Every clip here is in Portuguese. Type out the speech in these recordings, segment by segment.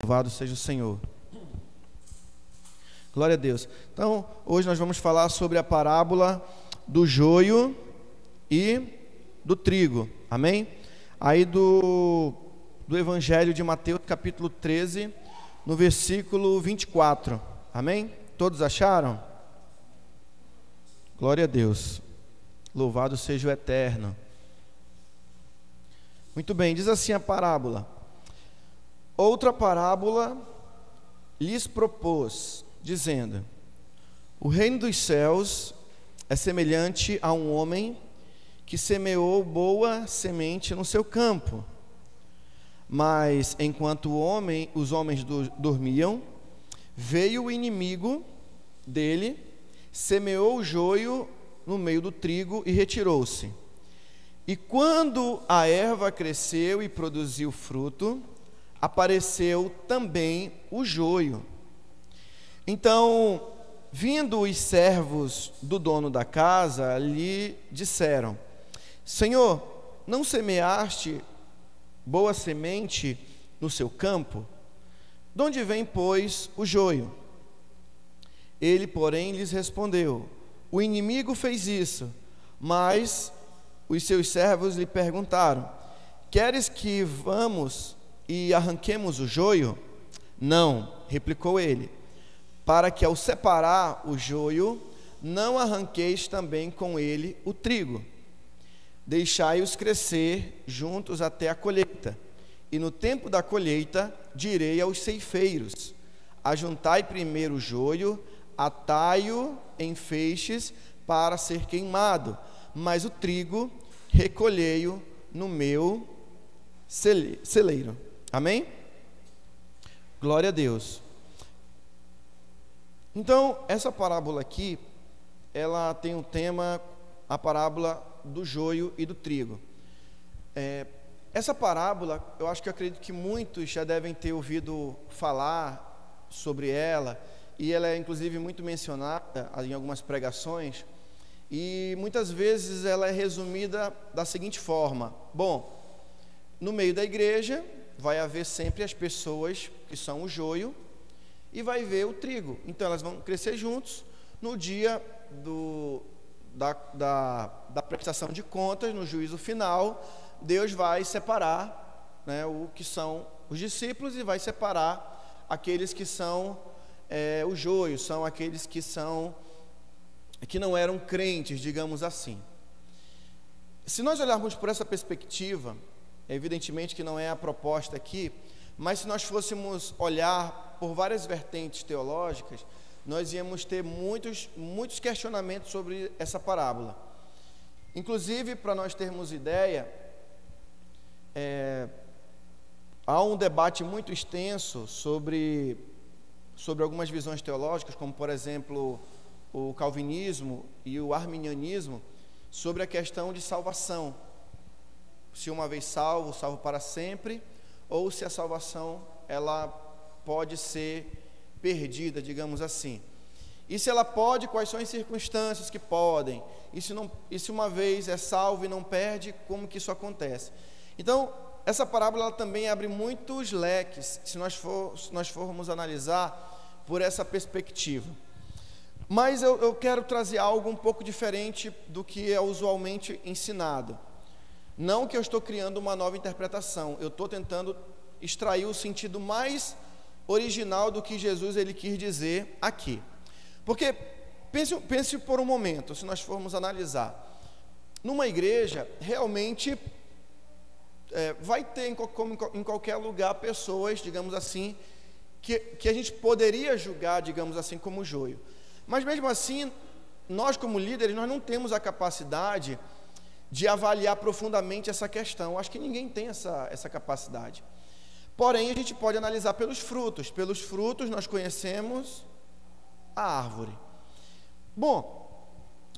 Louvado seja o Senhor. Glória a Deus. Então, hoje nós vamos falar sobre a parábola do joio e do trigo. Amém? Aí do Evangelho de Mateus, capítulo 13, no versículo 24. Amém? Todos acharam? Glória a Deus. Louvado seja o Eterno. Muito bem, diz assim a parábola. Outra parábola lhes propôs, dizendo: o reino dos céus é semelhante a um homem que semeou boa semente no seu campo. Mas enquanto os homens dormiam, veio o inimigo dele, semeou o joio no meio do trigo e retirou-se. E quando a erva cresceu e produziu fruto, apareceu também o joio. Então, vindo os servos do dono da casa, lhe disseram: Senhor, não semeaste boa semente no seu campo? De onde vem, pois, o joio? Ele, porém, lhes respondeu: o inimigo fez isso. Mas os seus servos lhe perguntaram: queres que vamos e arranquemos o joio? Não, replicou ele, para que ao separar o joio, não arranqueis também com ele o trigo. Deixai-os crescer juntos até a colheita, e no tempo da colheita direi aos ceifeiros: ajuntai primeiro o joio, atai-o em feixes para ser queimado, mas o trigo recolhei-o no meu celeiro. Amém? Glória a Deus. Então, essa parábola aqui, ela tem um tema, a parábola do joio e do trigo. Essa parábola, eu acredito que muitos já devem ter ouvido falar sobre ela, e ela é inclusive muito mencionada em algumas pregações, e muitas vezes ela é resumida da seguinte forma: bom, no meio da igreja vai haver sempre as pessoas que são o joio e vai ver o trigo. Então elas vão crescer juntos. No dia da prestação de contas, no juízo final, Deus vai separar, né, o que são os discípulos, e vai separar aqueles que são o joio, são aqueles que não eram crentes, digamos assim. Se nós olharmos por essa perspectiva, evidentemente que não é a proposta aqui, mas se nós fôssemos olhar por várias vertentes teológicas, nós íamos ter muitos questionamentos sobre essa parábola. Inclusive, para nós termos ideia, há um debate muito extenso sobre algumas visões teológicas, como por exemplo o calvinismo e o arminianismo, sobre a questão de salvação. Se uma vez salvo, salvo para sempre, ou se a salvação ela pode ser perdida, digamos assim. E se ela pode, quais são as circunstâncias que podem? E se uma vez é salvo e não perde, como que isso acontece? Então, essa parábola ela também abre muitos leques, se nós formos analisar por essa perspectiva. Mas eu quero trazer algo um pouco diferente do que é usualmente ensinado. Não que eu estou criando uma nova interpretação, eu estou tentando extrair o sentido mais original do que Jesus ele quis dizer aqui. Porque pense por um momento, se nós formos analisar, numa igreja realmente vai ter, como em qualquer lugar, pessoas, digamos assim, que a gente poderia julgar, digamos assim, como joio. Mas mesmo assim, nós como líderes, nós não temos a capacidade de avaliar profundamente essa questão. Acho que ninguém tem essa capacidade. Porém, a gente pode analisar pelos frutos. Pelos frutos nós conhecemos a árvore. Bom,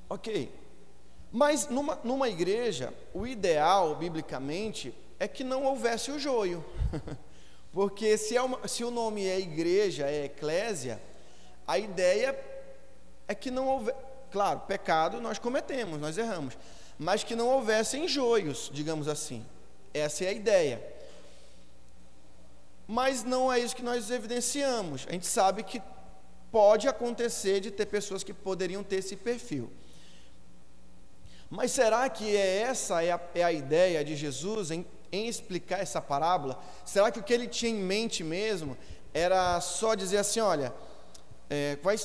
ok. Mas numa igreja, o ideal, biblicamente, é que não houvesse o joio. Porque se o nome é igreja, é eclésia, a ideia é que não houvesse... Claro, pecado nós cometemos, nós erramos, mas que não houvessem joios, digamos assim. Essa é a ideia. mas não é isso que nós evidenciamos. A gente sabe que pode acontecer de ter pessoas que poderiam ter esse perfil. Mas será que essa é a ideia de Jesus em explicar essa parábola? Será que o que ele tinha em mente mesmo era só dizer assim, olha,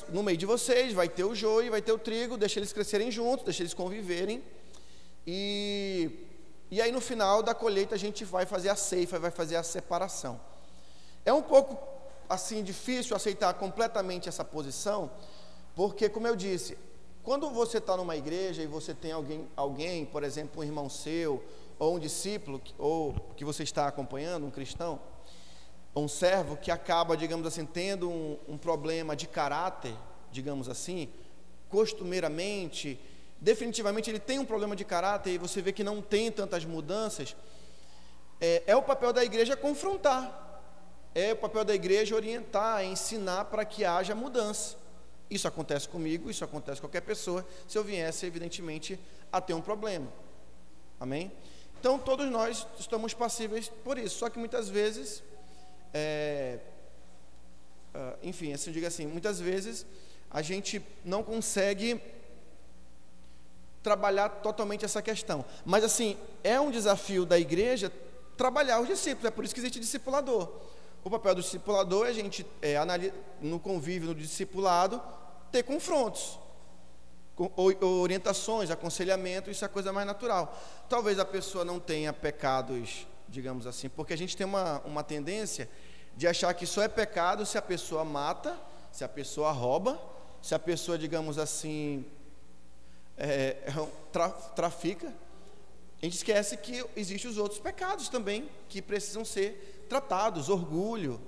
no meio de vocês vai ter o joio e vai ter o trigo, deixa eles crescerem juntos, deixa eles conviverem, e aí no final da colheita a gente vai fazer a ceifa, vai fazer a separação. É um pouco assim difícil aceitar completamente essa posição, porque, como eu disse, quando você está numa igreja e você tem alguém, por exemplo, um irmão seu, ou um discípulo, ou que você está acompanhando, um cristão, um servo que acaba, digamos assim, tendo um problema de caráter, digamos assim, costumeiramente, definitivamente ele tem um problema de caráter e você vê que não tem tantas mudanças, é o papel da igreja confrontar, é o papel da igreja orientar, ensinar para que haja mudança. Isso acontece comigo, isso acontece com qualquer pessoa, se eu viesse, evidentemente, a ter um problema. Amém? Então, todos nós estamos passíveis por isso, só que muitas vezes, enfim, assim, eu digo assim, muitas vezes a gente não consegue trabalhar totalmente essa questão. Mas, assim, é um desafio da igreja trabalhar os discípulos, é por isso que existe discipulador. O papel do discipulador é a gente, no convívio, no discipulado, ter confrontos, orientações, aconselhamento, isso é a coisa mais natural. Talvez a pessoa não tenha pecados, digamos assim, porque a gente tem uma tendência de achar que só é pecado se a pessoa mata, se a pessoa rouba, se a pessoa, digamos assim, trafica. A gente esquece que existem os outros pecados também que precisam ser tratados, orgulho,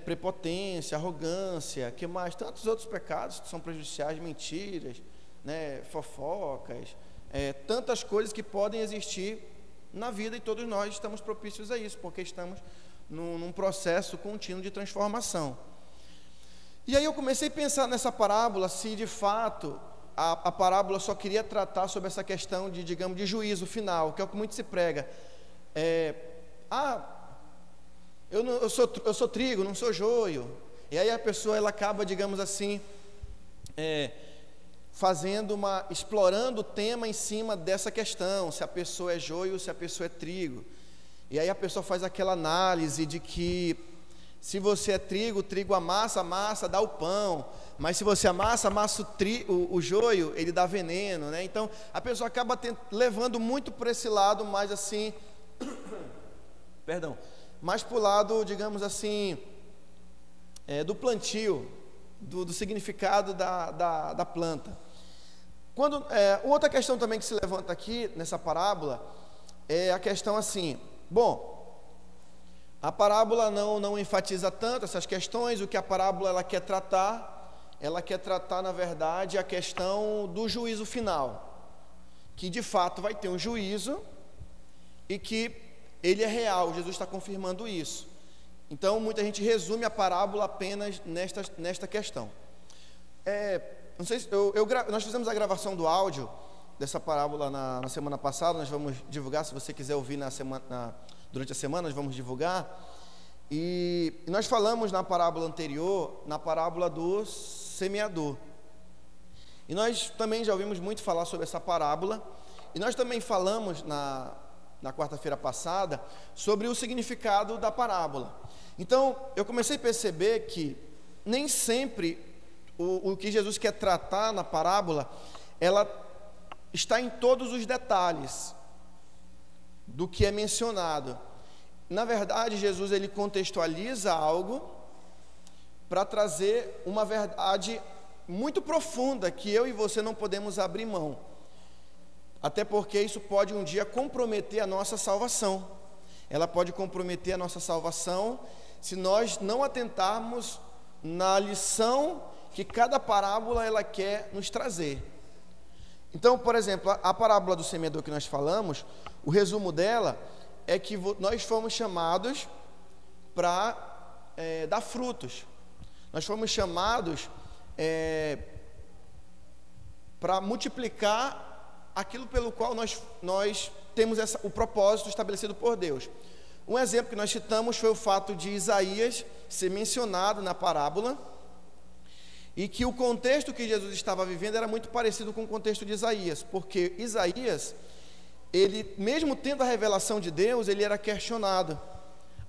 prepotência, arrogância, que mais? Tantos outros pecados que são prejudiciais, mentiras, fofocas, tantas coisas que podem existir na vida e todos nós estamos propícios a isso, porque estamos num processo contínuo de transformação. E aí eu comecei a pensar nessa parábola, se de fato a parábola só queria tratar sobre essa questão de, digamos, de juízo final, que é o que muito se prega. Eu sou trigo, não sou joio. E aí a pessoa ela acaba, digamos assim, explorando o tema em cima dessa questão, se a pessoa é joio, se a pessoa é trigo. E aí a pessoa faz aquela análise de que se você é trigo, o trigo amassa, amassa, dá o pão. Mas se você amassa o joio, ele dá veneno, né? Então a pessoa acaba levando muito por esse lado, mais assim, mais para o lado, digamos assim, do plantio, do significado da planta. Outra questão também que se levanta aqui nessa parábola é a questão assim, a parábola não enfatiza tanto essas questões. O que a parábola ela quer tratar, na verdade, a questão do juízo final, que de fato vai ter um juízo e que ele é real. Jesus está confirmando isso. Então, muita gente resume a parábola apenas nesta questão. Não sei se nós fizemos a gravação do áudio dessa parábola na semana passada. Nós vamos divulgar, se você quiser ouvir durante a semana, nós vamos divulgar. E nós falamos na parábola anterior, na parábola do semeador. E nós também já ouvimos muito falar sobre essa parábola. E nós também falamos na quarta-feira passada sobre o significado da parábola. Então, eu comecei a perceber que nem sempre o que Jesus quer tratar na parábola, ela está em todos os detalhes do que é mencionado. Na verdade, Jesus ele contextualiza algo para trazer uma verdade muito profunda que eu e você não podemos abrir mão. Até porque isso pode um dia comprometer a nossa salvação. Ela pode comprometer a nossa salvação se nós não atentarmos na lição que cada parábola ela quer nos trazer. Então, por exemplo, a parábola do semeador que nós falamos, o resumo dela é que nós fomos chamados para dar frutos. Nós fomos chamados para multiplicar aquilo pelo qual nós temos o propósito estabelecido por Deus. Um exemplo que nós citamos foi o fato de Isaías ser mencionado na parábola, e que o contexto que Jesus estava vivendo era muito parecido com o contexto de Isaías, porque Isaías, ele, mesmo tendo a revelação de Deus, ele era questionado.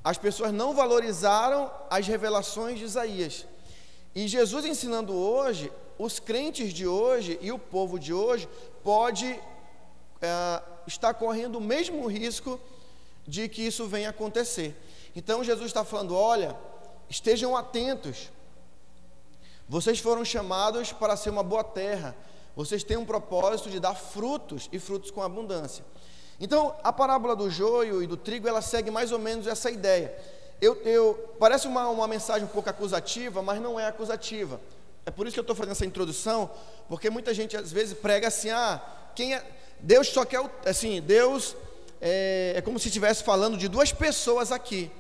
As pessoas não valorizaram as revelações de Isaías. E Jesus ensinando hoje, os crentes de hoje e o povo de hoje pode estar correndo o mesmo risco de que isso venha acontecer. Então Jesus está falando: olha, estejam atentos, vocês foram chamados para ser uma boa terra, vocês têm um propósito de dar frutos, e frutos com abundância. Então a parábola do joio e do trigo, ela segue mais ou menos essa ideia. Parece uma mensagem um pouco acusativa, mas não é acusativa. É por isso que eu estou fazendo essa introdução, porque muita gente às vezes prega assim: Deus só quer, assim, Deus é como se estivesse falando de duas pessoas aqui.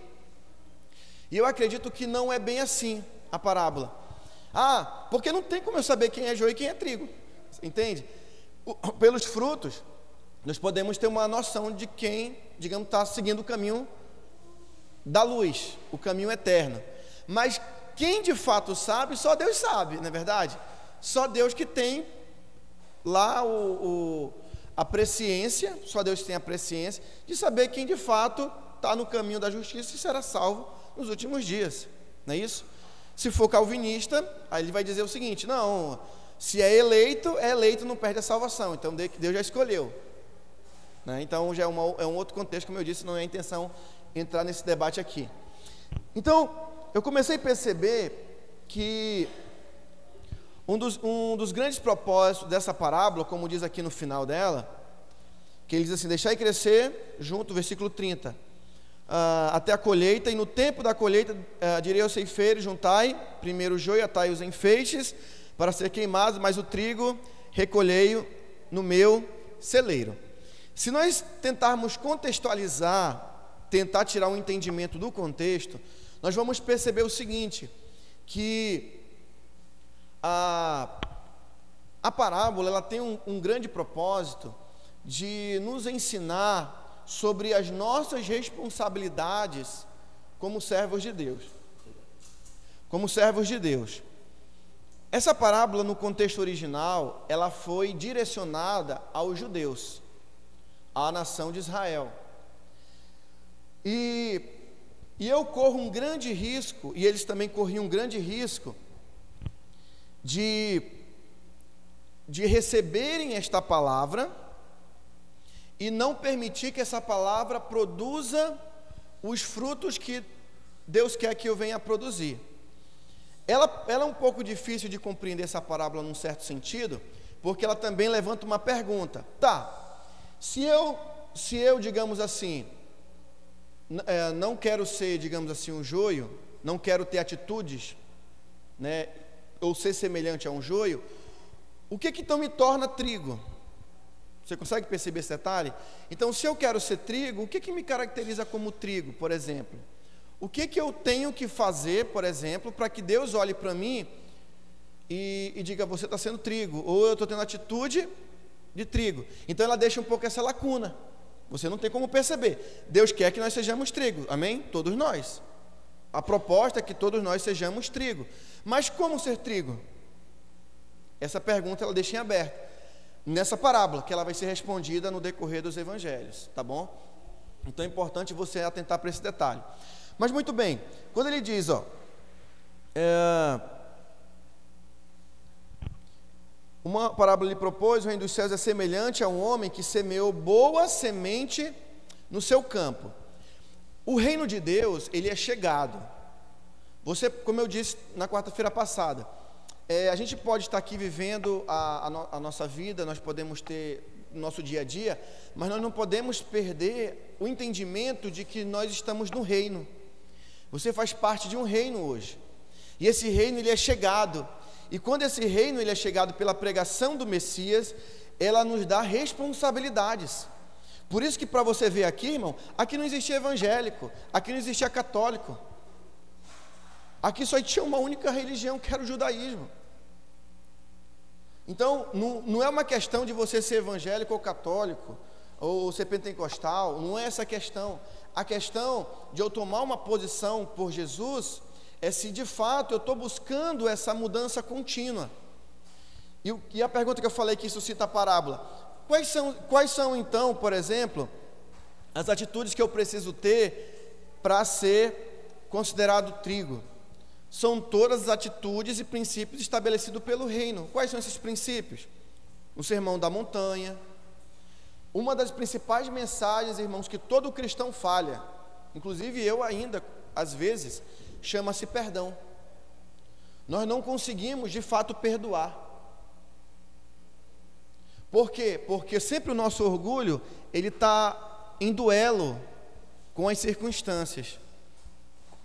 E eu acredito que não é bem assim a parábola. Porque não tem como eu saber quem é joio e quem é trigo, entende? Pelos frutos, nós podemos ter uma noção de quem, digamos, está seguindo o caminho da luz, o caminho eterno. Mas quem de fato sabe, só Deus sabe, não é verdade? Só Deus que tem lá a presciência, só Deus tem a presciência de saber quem de fato está no caminho da justiça e será salvo nos últimos dias, não é isso? Se for calvinista, aí ele vai dizer o seguinte: não, se é eleito, não perde a salvação, então Deus já escolheu, né? Então já é um outro contexto, como eu disse, não é a intenção entrar nesse debate aqui. Então eu comecei a perceber que um dos grandes propósitos dessa parábola, como diz aqui no final dela, que ele diz assim: deixai crescer, junto, versículo 30, até a colheita, e no tempo da colheita direi aos ceifeiros: juntai primeiro o joio, atai os enfeixes para ser queimados, mas o trigo recolhei-o no meu celeiro. Se nós tentarmos contextualizar, tentar tirar um entendimento do contexto, nós vamos perceber o seguinte, que a parábola, ela tem um grande propósito de nos ensinar sobre as nossas responsabilidades como servos de Deus. Como servos de Deus. Essa parábola, no contexto original, ela foi direcionada aos judeus, à nação de Israel. E eu corro um grande risco, e eles também corriam um grande risco, de receberem esta palavra e não permitir que essa palavra produza os frutos que Deus quer que eu venha a produzir. Ela é um pouco difícil de compreender essa parábola num certo sentido, porque ela também levanta uma pergunta. Se eu, digamos assim, não quero ser, digamos assim, um joio, não quero ter atitudes, né, ou ser semelhante a um joio, o que então me torna trigo? Você consegue perceber esse detalhe? Então, se eu quero ser trigo, o que me caracteriza como trigo, por exemplo? O que eu tenho que fazer, por exemplo, para que Deus olhe para mim e diga: você está sendo trigo, ou eu estou tendo atitude de trigo? Então ela deixa um pouco essa lacuna, você não tem como perceber. Deus quer que nós sejamos trigo, amém? Todos nós. A proposta é que todos nós sejamos trigo. Mas como ser trigo? Essa pergunta ela deixa em aberto nessa parábola, que ela vai ser respondida no decorrer dos evangelhos, tá bom? Então é importante você atentar para esse detalhe. Mas muito bem, quando ele diz, uma parábola lhe propôs: o reino dos céus é semelhante a um homem que semeou boa semente no seu campo. O reino de Deus, ele é chegado. Você, como eu disse na quarta-feira passada, a gente pode estar aqui vivendo a nossa vida, nós podemos ter o nosso dia a dia, mas nós não podemos perder o entendimento de que nós estamos no reino. Você faz parte de um reino hoje, e esse reino ele é chegado, e quando esse reino ele é chegado pela pregação do Messias, ela nos dá responsabilidades. Por isso que, para você ver aqui, irmão, aqui não existia evangélico, aqui não existia católico, aqui só tinha uma única religião, que era o judaísmo. Então, não é uma questão de você ser evangélico ou católico, ou ser pentecostal, não é essa questão. a questão de eu tomar uma posição por Jesus é se de fato eu estou buscando essa mudança contínua. E a pergunta que eu falei que isso cita a parábola: quais são então, por exemplo, as atitudes que eu preciso ter para ser considerado trigo? São todas as atitudes e princípios estabelecidos pelo reino. Quais são esses princípios? O Sermão da Montanha. Uma das principais mensagens, irmãos, que todo cristão falha, inclusive eu ainda, às vezes, chama-se perdão. Nós não conseguimos, de fato, perdoar. Por quê? Porque sempre o nosso orgulho, ele está em duelo com as circunstâncias.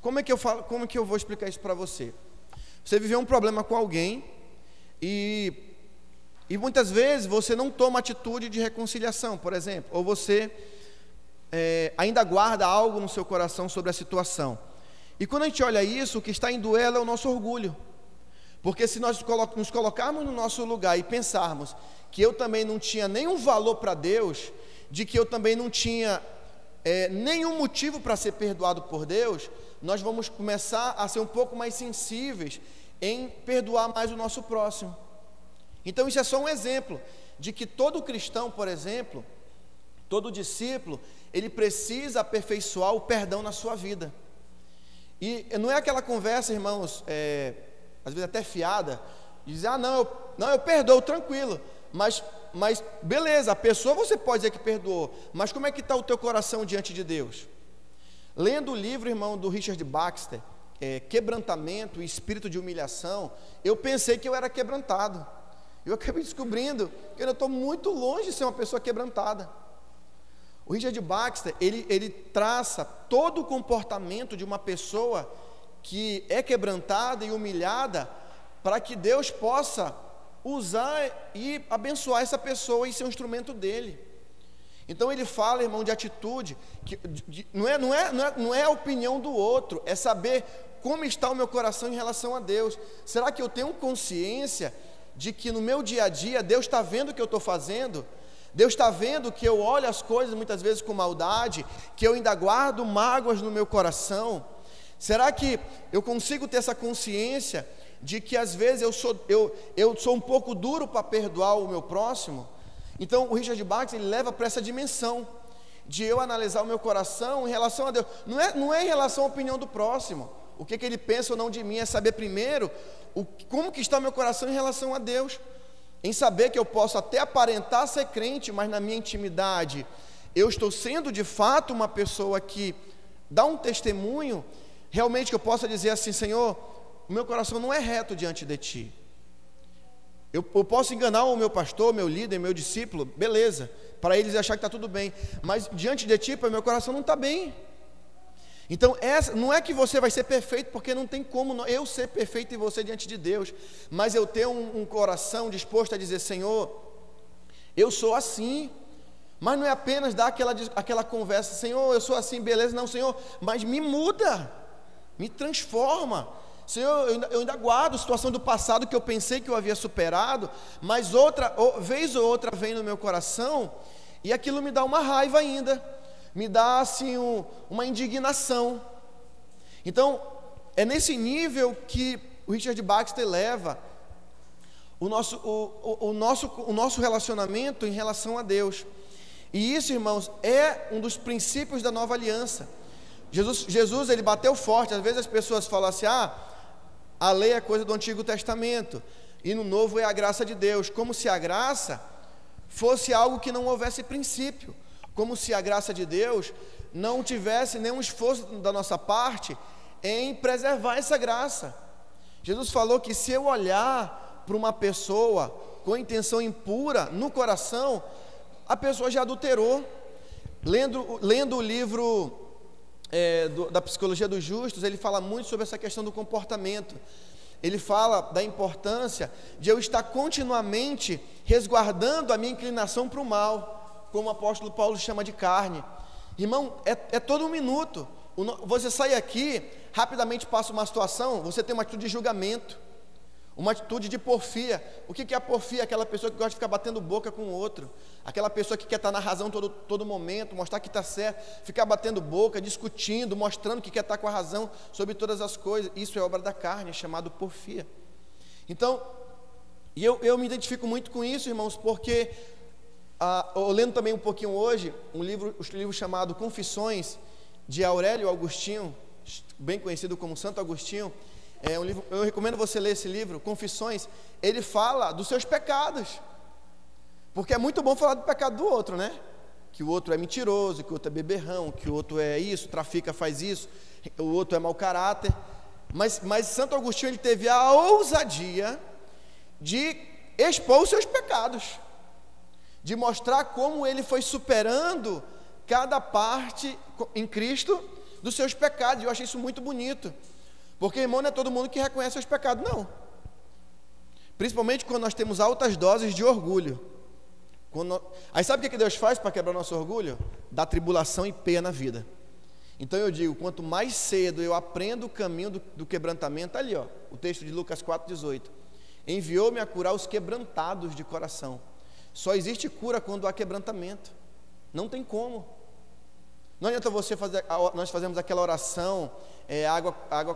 Como é que eu vou explicar isso para você? Você viveu um problema com alguém e muitas vezes você não toma atitude de reconciliação, por exemplo, ou você ainda guarda algo no seu coração sobre a situação. E quando a gente olha isso, o que está em duelo é o nosso orgulho. Porque se nós nos colocarmos no nosso lugar e pensarmos que eu também não tinha nenhum valor para Deus, de que eu também não tinha nenhum motivo para ser perdoado por Deus, nós vamos começar a ser um pouco mais sensíveis em perdoar mais o nosso próximo. Então isso é só um exemplo de que todo cristão, por exemplo, todo discípulo, ele precisa aperfeiçoar o perdão na sua vida. E não é aquela conversa, irmãos, às vezes até fiada, de dizer, eu perdoo, tranquilo, mas beleza, a pessoa você pode dizer que perdoou, mas como é que está o teu coração diante de Deus? Lendo o livro, irmão, do Richard Baxter, Quebrantamento e Espírito de Humilhação, eu pensei que eu era quebrantado. Eu acabei descobrindo que eu estou muito longe de ser uma pessoa quebrantada. O Richard Baxter, ele traça todo o comportamento de uma pessoa que é quebrantada e humilhada, para que Deus possa usar e abençoar essa pessoa e ser um instrumento dele. Então ele fala, irmão, de atitude, que não é a opinião do outro, é saber como está o meu coração em relação a Deus. Será que eu tenho consciência de que no meu dia a dia Deus está vendo o que eu estou fazendo? Deus está vendo que eu olho as coisas muitas vezes com maldade, que eu ainda guardo mágoas no meu coração? Será que eu consigo ter essa consciência de que às vezes eu sou um pouco duro para perdoar o meu próximo? Então o Richard Baxter, ele leva para essa dimensão de eu analisar o meu coração em relação a Deus. Não é em relação à opinião do próximo, o que ele pensa ou não de mim, é saber primeiro como que está o meu coração em relação a Deus, em saber que eu posso até aparentar ser crente, mas na minha intimidade eu estou sendo de fato uma pessoa que dá um testemunho, realmente que eu possa dizer assim: Senhor, o meu coração não é reto diante de Ti. Eu posso enganar o meu pastor, meu líder, meu discípulo, beleza, para eles achar que está tudo bem, mas diante de Ti, meu coração não está bem. Então não é que você vai ser perfeito, porque não tem como eu ser perfeito e você diante de Deus, mas eu ter um coração disposto a dizer: Senhor, eu sou assim. Mas não é apenas dar aquela conversa: Senhor, eu sou assim, beleza, não, Senhor, mas me muda, me transforma. Senhor, eu ainda guardo a situação do passado que eu pensei que eu havia superado, mas vez ou outra vem no meu coração, e aquilo me dá uma raiva ainda, me dá assim uma indignação. Então é nesse nível que o Richard Baxter leva o nosso relacionamento em relação a Deus. E isso, irmãos, é um dos princípios da nova aliança. Jesus ele bateu forte. Às vezes as pessoas falam assim: a lei é coisa do Antigo Testamento e no Novo é a graça de Deus, como se a graça fosse algo que não houvesse princípio, como se a graça de Deus não tivesse nenhum esforço da nossa parte em preservar essa graça. Jesus falou que se eu olhar para uma pessoa com intenção impura no coração, a pessoa já adulterou. Lendo o livro da Psicologia dos Justos, ele fala muito sobre essa questão do comportamento. Ele fala da importância de eu estar continuamente resguardando a minha inclinação para o mal, como o apóstolo Paulo chama de carne. Irmão, é todo um minuto. Você sai aqui, rapidamente passa uma situação, você tem uma atitude de julgamento. uma atitude de porfia. O que é a porfia? Aquela pessoa que gosta de ficar batendo boca com o outro, aquela pessoa que quer estar na razão todo momento, mostrar que está certo, ficar batendo boca, discutindo, mostrando que quer estar com a razão sobre todas as coisas. Isso é obra da carne, é chamado porfia. Então, eu me identifico muito com isso, irmãos, porque eu lendo também um pouquinho hoje um livro chamado Confissões, de Aurélio Agostinho, bem conhecido como Santo Agostinho. É um livro, eu recomendo você ler esse livro, Confissões. Ele fala dos seus pecados, porque é muito bom falar do pecado do outro, né? Que o outro é mentiroso, que o outro é beberrão, que o outro é isso, trafica, faz isso, o outro é mau caráter. Mas Santo Agostinho, ele teve a ousadia de expor os seus pecados, de mostrar como ele foi superando cada parte em Cristo dos seus pecados. Eu achei isso muito bonito. Porque, irmão, não é todo mundo que reconhece os pecados, não. Principalmente quando nós temos altas doses de orgulho. Aí sabe o que Deus faz para quebrar nosso orgulho? Dá tribulação e peia na vida. Então eu digo, quanto mais cedo eu aprendo o caminho do quebrantamento, ali ó, o texto de Lucas 4,18. Enviou-me a curar os quebrantados de coração. Só existe cura quando há quebrantamento. Não tem como. Não adianta nós fazemos aquela oração,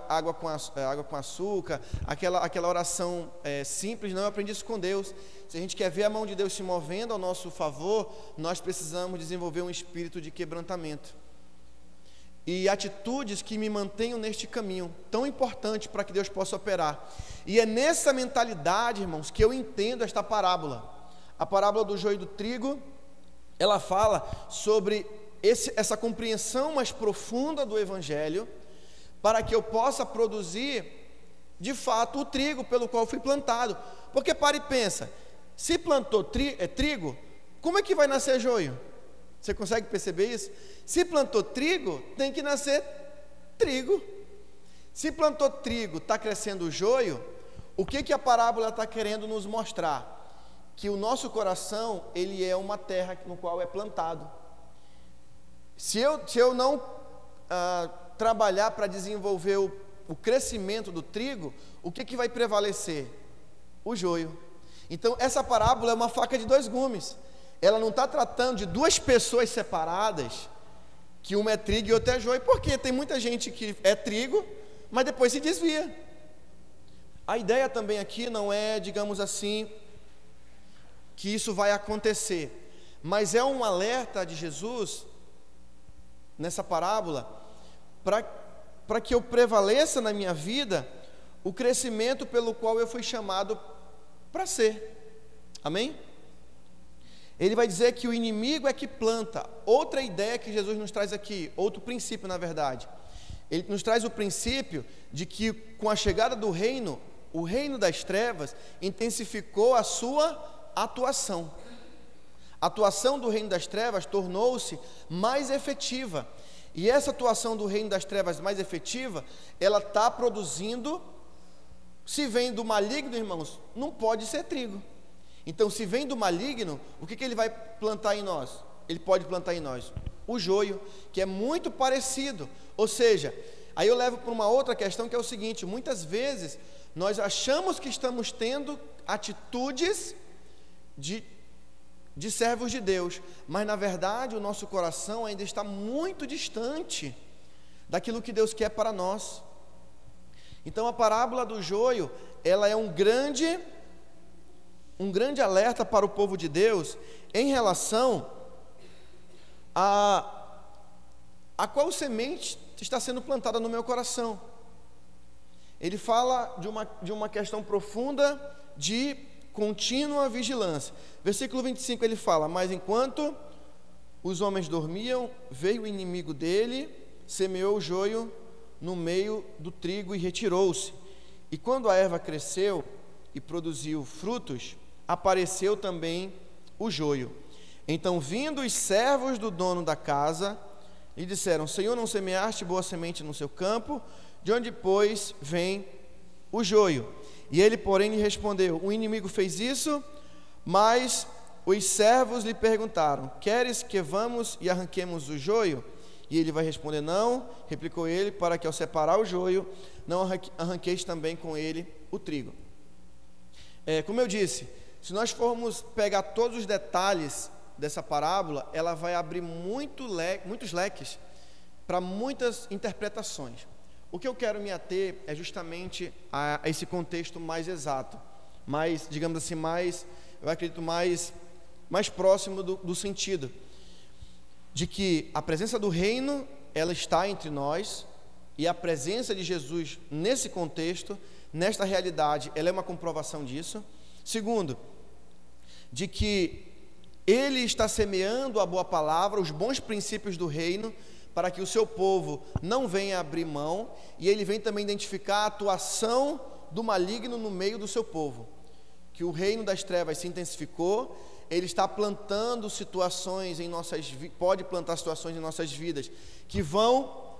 água com açúcar, aquela oração simples. Não, eu aprendi isso com Deus. Se a gente quer ver a mão de Deus se movendo ao nosso favor, nós precisamos desenvolver um espírito de quebrantamento e atitudes que me mantenham neste caminho tão importante para que Deus possa operar. E é nessa mentalidade, irmãos, que eu entendo esta parábola. A parábola do joio e do trigo, ela fala sobre essa compreensão mais profunda do Evangelho, para que eu possa produzir, de fato, o trigo pelo qual fui plantado. Porque para e pensa, se plantou trigo, como é que vai nascer joio? Você consegue perceber isso? Se plantou trigo, tem que nascer trigo. Se plantou trigo, está crescendo o joio, o que a parábola está querendo nos mostrar? Que o nosso coração, ele é uma terra no qual é plantado. Se eu não trabalhar para desenvolver o crescimento do trigo, o que vai prevalecer? O joio. Então essa parábola é uma faca de dois gumes. Ela não está tratando de duas pessoas separadas, que uma é trigo e outra é joio, porque tem muita gente que é trigo, mas depois se desvia. A ideia também aqui não é, digamos assim, que isso vai acontecer, mas é um alerta de Jesus nessa parábola, para que eu prevaleça na minha vida o crescimento pelo qual eu fui chamado para ser. Amém? Ele vai dizer que o inimigo é que planta. Outra ideia que Jesus nos traz aqui, outro princípio na verdade. Ele nos traz o princípio de que com a chegada do reino, o reino das trevas intensificou a sua atuação. A atuação do reino das trevas tornou-se mais efetiva. E essa atuação do reino das trevas mais efetiva, ela está produzindo, se vem do maligno, irmãos, não pode ser trigo. Então, se vem do maligno, o que ele vai plantar em nós? Ele pode plantar em nós o joio, que é muito parecido. Ou seja, aí eu levo para uma outra questão, que é o seguinte: muitas vezes nós achamos que estamos tendo atitudes de servos de Deus, mas na verdade o nosso coração ainda está muito distante daquilo que Deus quer para nós. Então a parábola do joio, ela é um grande alerta para o povo de Deus em relação a qual semente está sendo plantada no meu coração. Ele fala de uma questão profunda de contínua vigilância. Versículo 25 ele fala: mas enquanto os homens dormiam, veio o inimigo dele, semeou o joio no meio do trigo e retirou-se. E quando a erva cresceu e produziu frutos, apareceu também o joio. Então, vindo os servos do dono da casa, lhe disseram: Senhor, não semeaste boa semente no seu campo? De onde, pois, vem o joio? E ele, porém, lhe respondeu: o inimigo fez isso. Mas os servos lhe perguntaram: queres que vamos e arranquemos o joio? E ele vai responder: não. Replicou ele: para que ao separar o joio, não arranqueis também com ele o trigo. como eu disse, se nós formos pegar todos os detalhes dessa parábola, ela vai abrir muitos leques para muitas interpretações. O que eu quero me ater é justamente a esse contexto mais exato, mais, digamos assim, eu acredito mais próximo do sentido de que a presença do reino, ela está entre nós, e a presença de Jesus nesse contexto, nesta realidade, ela é uma comprovação disso. Segundo, de que Ele está semeando a boa palavra, os bons princípios do reino, para que o seu povo não venha abrir mão, e Ele vem também identificar a atuação do maligno no meio do seu povo, que o reino das trevas se intensificou. Ele está plantando situações em nossas vidas, pode plantar situações em nossas vidas, que vão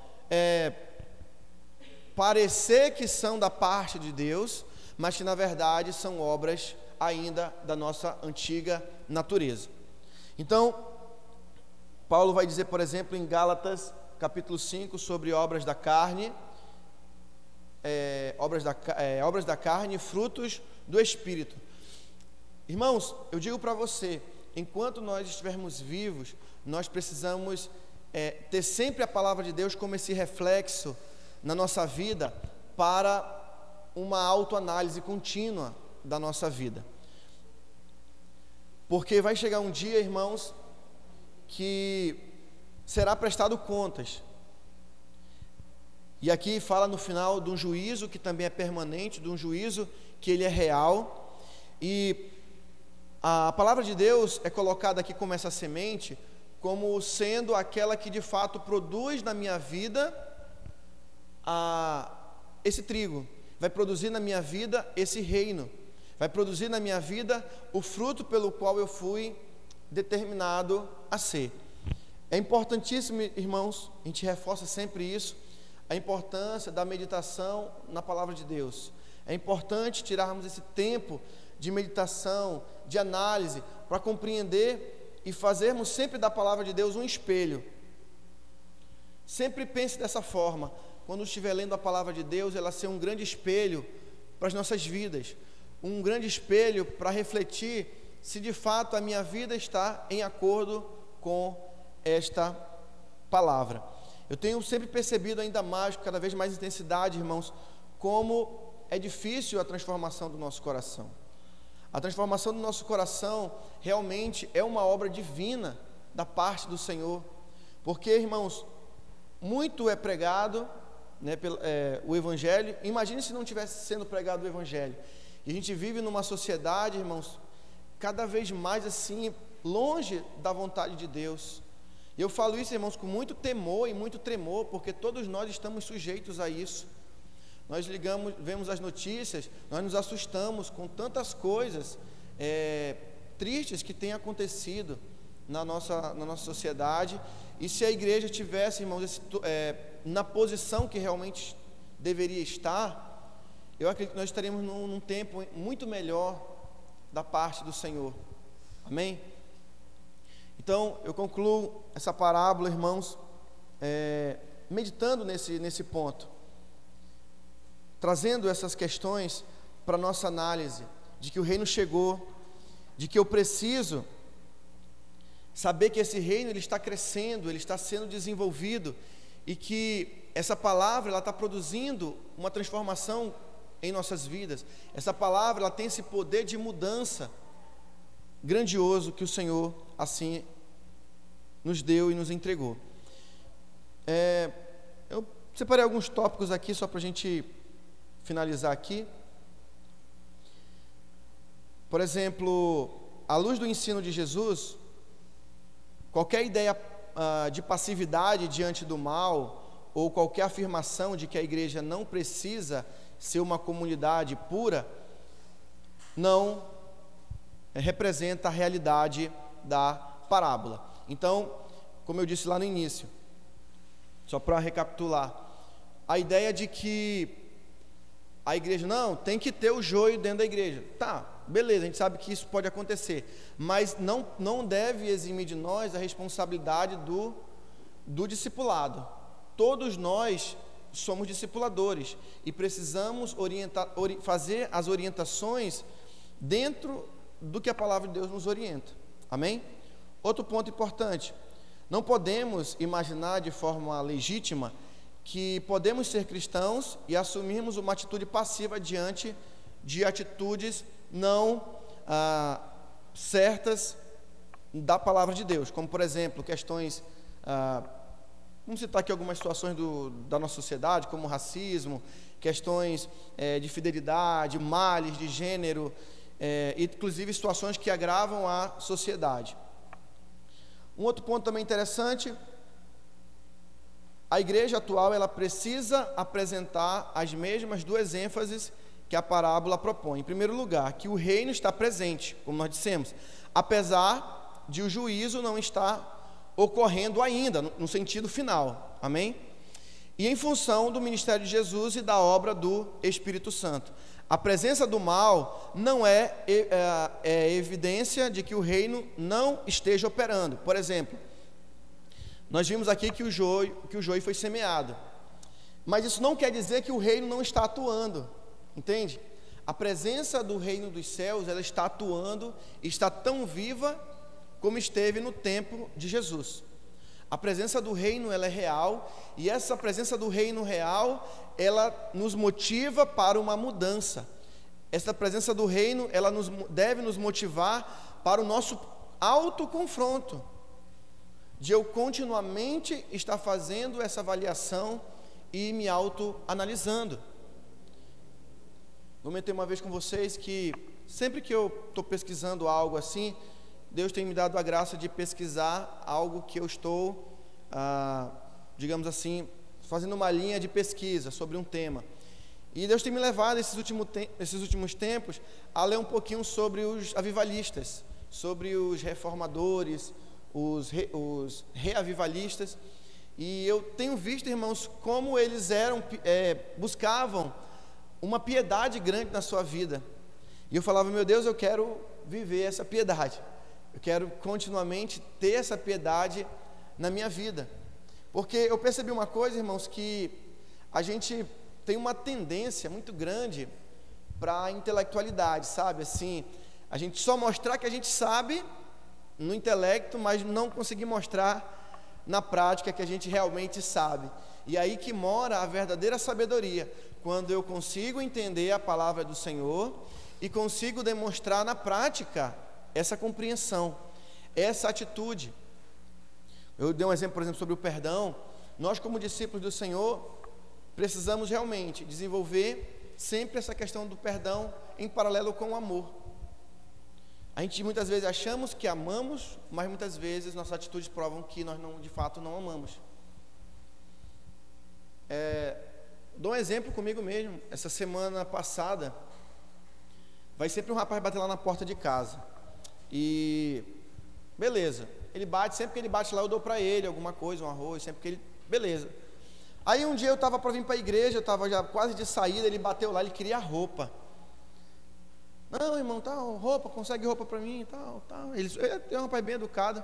parecer que são da parte de Deus, mas que na verdade são obras ainda da nossa antiga natureza. Então, Paulo vai dizer, por exemplo, em Gálatas, capítulo 5, sobre obras da carne, obras da carne e frutos do Espírito. Irmãos, eu digo para você, enquanto nós estivermos vivos, nós precisamos ter sempre a palavra de Deus como esse reflexo na nossa vida, para uma autoanálise contínua da nossa vida. Porque vai chegar um dia, irmãos, que será prestado contas. E aqui fala no final de um juízo que também é permanente, de um juízo que ele é real. E a palavra de Deus é colocada aqui como essa semente, como sendo aquela que de fato produz na minha vida esse trigo, vai produzir na minha vida esse reino, vai produzir na minha vida o fruto pelo qual eu fui determinado a ser. É importantíssimo, irmãos, a gente reforça sempre isso, a importância da meditação na palavra de Deus. É importante tirarmos esse tempo de meditação, de análise, para compreender e fazermos sempre da palavra de Deus um espelho. Sempre pense dessa forma, quando estiver lendo a palavra de Deus, ela ser um grande espelho para as nossas vidas, um grande espelho para refletir se de fato a minha vida está em acordo com esta palavra. Eu tenho sempre percebido ainda mais, com cada vez mais intensidade, irmãos, como é difícil a transformação do nosso coração. A transformação do nosso coração realmente é uma obra divina da parte do Senhor, porque, irmãos, muito é pregado, né, o Evangelho. Imagine se não tivesse sendo pregado o Evangelho. E a gente vive numa sociedade, irmãos, cada vez mais assim, longe da vontade de Deus. E eu falo isso, irmãos, com muito temor e muito tremor, porque todos nós estamos sujeitos a isso. Nós vemos as notícias, nós nos assustamos com tantas coisas tristes que têm acontecido na nossa sociedade. E se a igreja tivesse, irmãos, na posição que realmente deveria estar, eu acredito que nós estaríamos num tempo muito melhor da parte do Senhor. Amém? Então, eu concluo essa parábola, irmãos, meditando nesse ponto, trazendo essas questões para a nossa análise, de que o reino chegou, de que eu preciso saber que esse reino ele está crescendo, ele está sendo desenvolvido, e que essa palavra ela está produzindo uma transformação em nossas vidas. Essa palavra ela tem esse poder de mudança grandioso que o Senhor assim nos deu e nos entregou. Eu separei alguns tópicos aqui só para a gente finalizar aqui. Por exemplo, à luz do ensino de Jesus, qualquer ideia de passividade diante do mal, ou qualquer afirmação de que a igreja não precisa ser uma comunidade pura, não representa a realidade da parábola. Então, como eu disse lá no início, só para recapitular, a ideia de que a igreja, não, tem que ter o joio dentro da igreja. Tá, beleza, a gente sabe que isso pode acontecer, mas não deve eximir de nós a responsabilidade do discipulado. Todos nós somos discipuladores e precisamos fazer as orientações dentro do que a palavra de Deus nos orienta. Amém? Outro ponto importante: não podemos imaginar de forma legítima que podemos ser cristãos e assumirmos uma atitude passiva diante de atitudes não certas da palavra de Deus, como por exemplo questões, vamos citar aqui algumas situações da nossa sociedade, como racismo, questões de fidelidade, males de gênero, inclusive situações que agravam a sociedade. Um outro ponto também interessante: a igreja atual ela precisa apresentar as mesmas duas ênfases que a parábola propõe. Em primeiro lugar, que o reino está presente, como nós dissemos, apesar de o juízo não estar ocorrendo ainda, no sentido final. Amém? E em função do ministério de Jesus e da obra do Espírito Santo. A presença do mal não é evidência de que o reino não esteja operando. Por exemplo, nós vimos aqui que o joio foi semeado, mas isso não quer dizer que o reino não está atuando, entende? A presença do reino dos céus, ela está atuando, está tão viva como esteve no tempo de Jesus. A presença do reino, ela é real, e essa presença do reino real, ela nos motiva para uma mudança. Essa presença do reino, ela deve nos motivar para o nosso autoconfronto, de eu continuamente estar fazendo essa avaliação e me autoanalisando. Comentei uma vez com vocês que sempre que eu estou pesquisando algo assim, Deus tem me dado a graça de pesquisar algo que eu estou, digamos assim, fazendo uma linha de pesquisa sobre um tema. E Deus tem me levado esses últimos tempos a ler um pouquinho sobre os avivalistas, sobre os reformadores, os reavivalistas, e eu tenho visto, irmãos, como eles buscavam uma piedade grande na sua vida, e eu falava: meu Deus, eu quero viver essa piedade, eu quero continuamente ter essa piedade na minha vida, porque eu percebi uma coisa, irmãos, que a gente tem uma tendência muito grande para a intelectualidade, sabe, assim, a gente só mostrar que a gente sabe no intelecto, mas não conseguir mostrar na prática que a gente realmente sabe. E aí que mora a verdadeira sabedoria, quando eu consigo entender a palavra do Senhor e consigo demonstrar na prática essa compreensão, essa atitude. Eu dei um exemplo, por exemplo, sobre o perdão. Nós, como discípulos do Senhor, precisamos realmente desenvolver sempre essa questão do perdão em paralelo com o amor. A gente muitas vezes achamos que amamos, mas muitas vezes nossas atitudes provam que nós de fato não amamos. Dou um exemplo comigo mesmo. Essa semana passada, vai sempre um rapaz bater lá na porta de casa. E beleza, ele bate, sempre que ele bate lá eu dou para ele alguma coisa, um arroz, sempre que ele... Beleza. Aí um dia eu estava para vir para a igreja, eu estava já quase de saída, ele bateu lá, ele queria roupa. Não, irmão, tal, roupa, consegue roupa para mim, tal. Ele é um rapaz bem educado.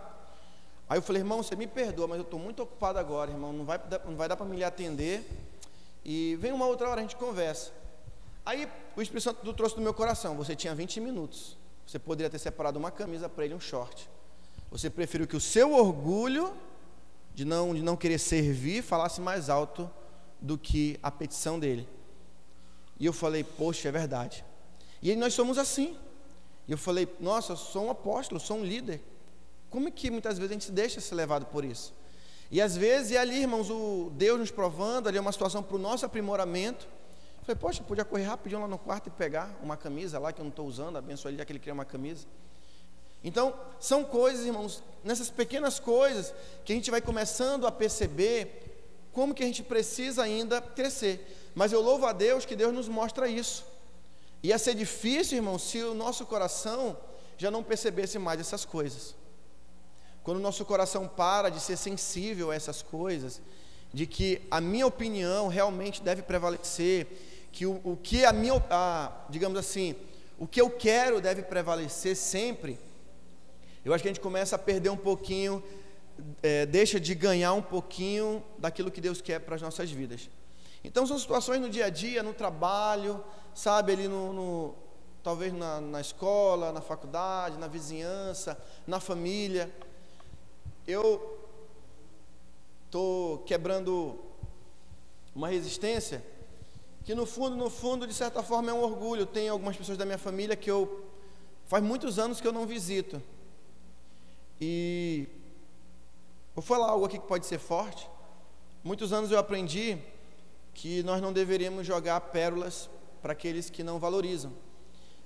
Aí eu falei: irmão, você me perdoa, mas eu estou muito ocupado agora, irmão, não vai dar para me lhe atender, e vem uma outra hora, a gente conversa. Aí o Espírito Santo trouxe do meu coração: você tinha 20 minutos, você poderia ter separado uma camisa para ele, um short. Você preferiu que o seu orgulho de não querer servir falasse mais alto do que a petição dele. E eu falei: poxa, é verdade. E nós somos assim. E eu falei: nossa, eu sou um apóstolo, sou um líder. Como é que muitas vezes a gente se deixa ser levado por isso? E às vezes é ali, irmãos, o Deus nos provando, ali é uma situação para o nosso aprimoramento. Eu falei: poxa, eu podia correr rapidinho lá no quarto e pegar uma camisa lá que eu não estou usando, abençoar ele já que ele queria uma camisa. Então, são coisas, irmãos, nessas pequenas coisas que a gente vai começando a perceber como que a gente precisa ainda crescer. Mas eu louvo a Deus que Deus nos mostra isso. Ia ser difícil, irmão, se o nosso coração já não percebesse mais essas coisas. Quando o nosso coração para de ser sensível a essas coisas, de que a minha opinião realmente deve prevalecer, que digamos assim, o que eu quero deve prevalecer sempre, eu acho que a gente começa a perder um pouquinho, deixa de ganhar um pouquinho daquilo que Deus quer para as nossas vidas. Então são situações no dia a dia, no trabalho, sabe, ali talvez na escola, na faculdade, na vizinhança, na família. Eu estou quebrando uma resistência que no fundo, de certa forma é um orgulho. Tem algumas pessoas da minha família que faz muitos anos que eu não visito. E vou falar algo aqui que pode ser forte. Muitos anos eu aprendi que nós não deveríamos jogar pérolas para aqueles que não valorizam.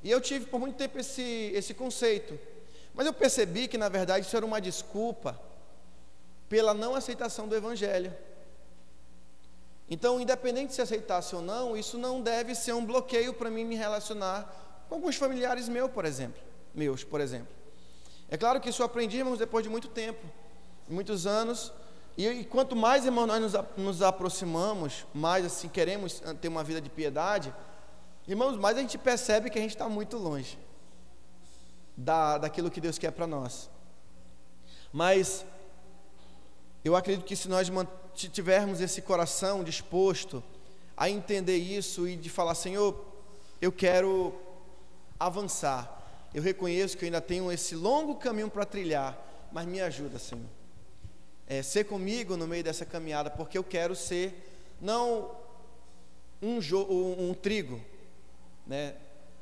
E eu tive por muito tempo esse conceito. Mas eu percebi que, na verdade, isso era uma desculpa pela não aceitação do Evangelho. Então, independente de se aceitasse ou não, isso não deve ser um bloqueio para mim me relacionar com alguns familiares meus, por exemplo. É claro que isso aprendíamos depois de muito tempo, muitos anos, e quanto mais, irmãos, nós nos aproximamos, mais assim queremos ter uma vida de piedade, irmãos, mais a gente percebe que a gente está muito longe daquilo que Deus quer para nós. Mas eu acredito que se nós tivermos esse coração disposto a entender isso e de falar: Senhor, eu quero avançar, eu reconheço que eu ainda tenho esse longo caminho para trilhar, mas me ajuda, Senhor, ser comigo no meio dessa caminhada, porque eu quero ser não um trigo, né?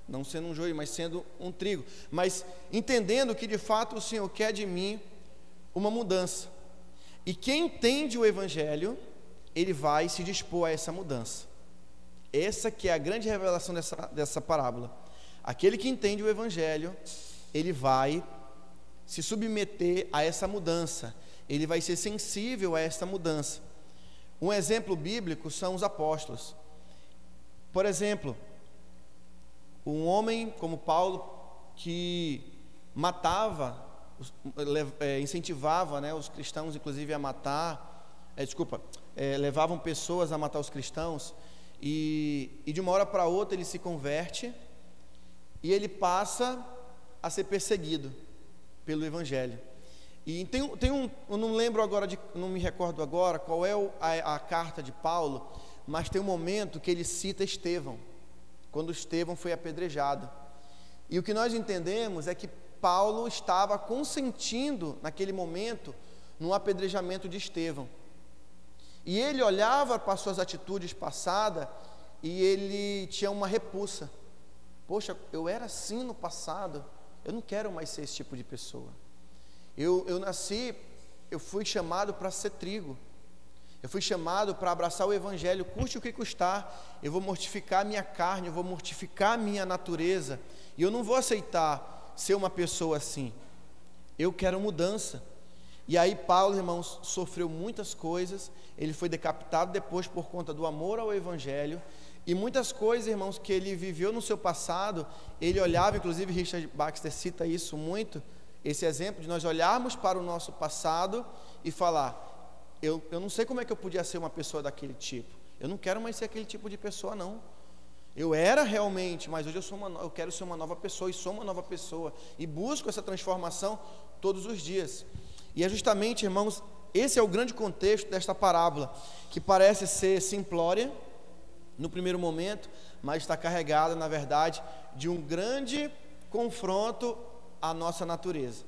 Não sendo um joio, mas sendo um trigo, mas entendendo que de fato o Senhor quer de mim uma mudança. E quem entende o Evangelho, ele vai se dispor a essa mudança. Essa que é a grande revelação dessa parábola. Aquele que entende o Evangelho, ele vai se submeter a essa mudança. Ele vai ser sensível a essa mudança. Um exemplo bíblico são os apóstolos. Por exemplo, um homem como Paulo, que matava, incentivava, né, os cristãos inclusive a matar, levavam pessoas a matar os cristãos, e de uma hora para outra ele se converte e ele passa a ser perseguido pelo Evangelho. E eu não lembro agora, não me recordo agora qual é a carta de Paulo, mas tem um momento que ele cita Estevão, quando Estevão foi apedrejado. E o que nós entendemos é que Paulo estava consentindo naquele momento no apedrejamento de Estevão. E ele olhava para suas atitudes passadas e ele tinha uma repulsa. Poxa, eu era assim no passado, eu não quero mais ser esse tipo de pessoa. Eu fui chamado para ser trigo. Eu fui chamado para abraçar o Evangelho, custe o que custar. Eu vou mortificar a minha carne, eu vou mortificar a minha natureza, e eu não vou aceitar ser uma pessoa assim. Eu quero mudança. E aí Paulo, irmãos, sofreu muitas coisas. Ele foi decapitado depois por conta do amor ao Evangelho. E muitas coisas, irmãos, que ele viveu no seu passado, ele olhava, inclusive Richard Baxter cita isso muito, esse exemplo de nós olharmos para o nosso passado e falar: eu não sei como é que eu podia ser uma pessoa daquele tipo. Eu não quero mais ser aquele tipo de pessoa, não. Eu era realmente, mas hoje eu quero ser uma nova pessoa, e sou uma nova pessoa, e busco essa transformação todos os dias. E é justamente, irmãos, esse é o grande contexto desta parábola, que parece ser simplória no primeiro momento, mas está carregada, na verdade, de um grande confronto à nossa natureza.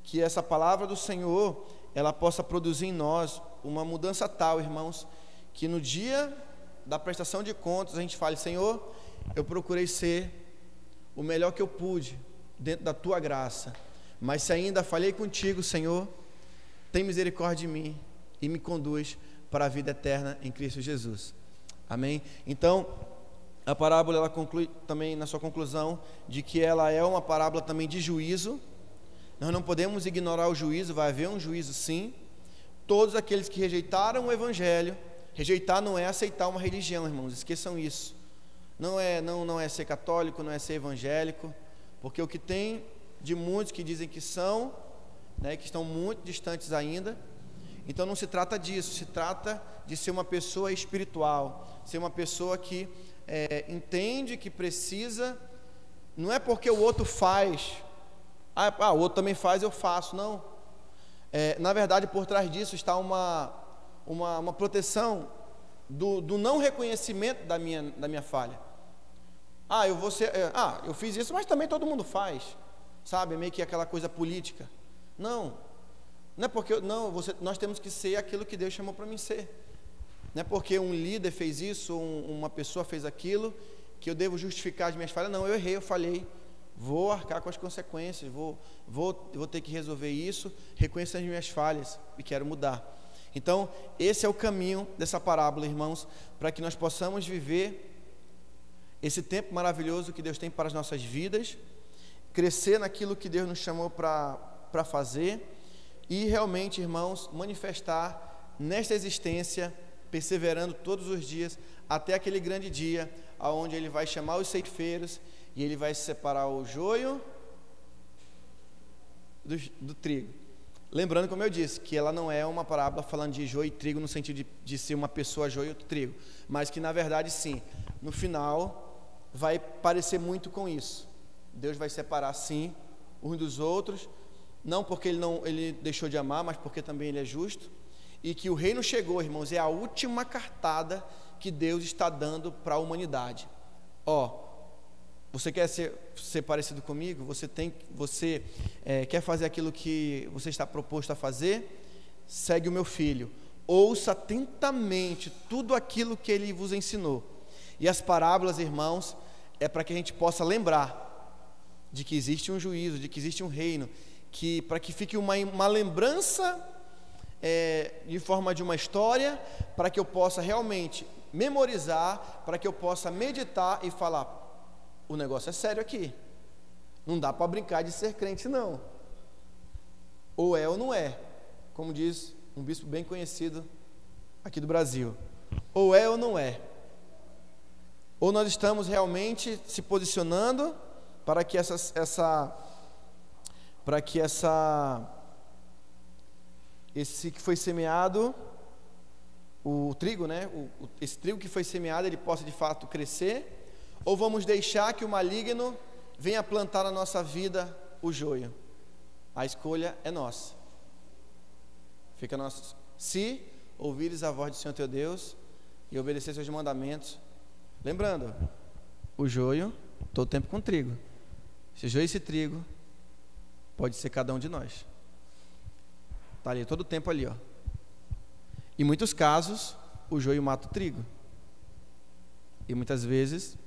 Que essa palavra do Senhor, ela possa produzir em nós uma mudança tal, irmãos, que no dia da prestação de contas a gente fale: Senhor, eu procurei ser o melhor que eu pude dentro da tua graça, mas se ainda falhei contigo, Senhor, tem misericórdia de mim e me conduz para a vida eterna em Cristo Jesus. Amém? Então, a parábola, ela conclui também na sua conclusão de que ela é uma parábola também de juízo. Nós não podemos ignorar o juízo, vai haver um juízo sim. Todos aqueles que rejeitaram o Evangelho, rejeitar não é aceitar uma religião, irmãos, esqueçam isso. Não é ser católico, não é ser evangélico, porque o que tem de muitos que dizem que são, né, que estão muito distantes ainda. Então não se trata disso, se trata de ser uma pessoa espiritual, ser uma pessoa que entende que precisa, não é porque o outro faz, o outro também faz, eu faço, não. Na verdade, por trás disso está uma proteção do não reconhecimento da minha falha. eu fiz isso, mas também todo mundo faz, sabe? Meio que aquela coisa política. Não é porque nós temos que ser aquilo que Deus chamou para mim ser. Não é porque um líder fez isso, uma pessoa fez aquilo, que eu devo justificar as minhas falhas. Não, eu errei, eu falhei, vou arcar com as consequências, vou ter que resolver isso, reconhecer as minhas falhas e quero mudar. Então, esse é o caminho dessa parábola, irmãos, para que nós possamos viver esse tempo maravilhoso que Deus tem para as nossas vidas, crescer naquilo que Deus nos chamou para fazer e realmente, irmãos, manifestar nesta existência, perseverando todos os dias, até aquele grande dia, onde Ele vai chamar os ceifeiros e Ele vai separar o joio do trigo. Lembrando, como eu disse, que ela não é uma parábola falando de joio e trigo no sentido de ser uma pessoa joio e outro trigo, mas que na verdade sim, no final vai parecer muito com isso. Deus vai separar sim uns dos outros, não porque ele deixou de amar, mas porque também Ele é justo, e que o reino chegou, irmãos, é a última cartada que Deus está dando para a humanidade. Você quer ser parecido comigo? Você quer fazer aquilo que você está proposto a fazer? Segue o meu filho. Ouça atentamente tudo aquilo que ele vos ensinou. E as parábolas, irmãos, é para que a gente possa lembrar de que existe um juízo, de que existe um reino, para que fique uma lembrança de forma de uma história, para que eu possa realmente memorizar, para que eu possa meditar e falar: o negócio é sério aqui, não dá para brincar de ser crente não, ou é ou não é, como diz um bispo bem conhecido aqui do Brasil, ou é ou não é, ou nós estamos realmente se posicionando para que esse que foi semeado, o trigo, né? Esse trigo que foi semeado, ele possa de fato crescer, ou vamos deixar que o maligno venha plantar na nossa vida o joio. A escolha é nossa. Fica nosso. Se ouvires a voz do Senhor teu Deus e obedecer seus mandamentos, lembrando, o joio todo tempo com trigo. Esse joio e esse trigo pode ser cada um de nós. Está ali todo o tempo ali, ó. Em muitos casos, o joio mata o trigo. E muitas vezes,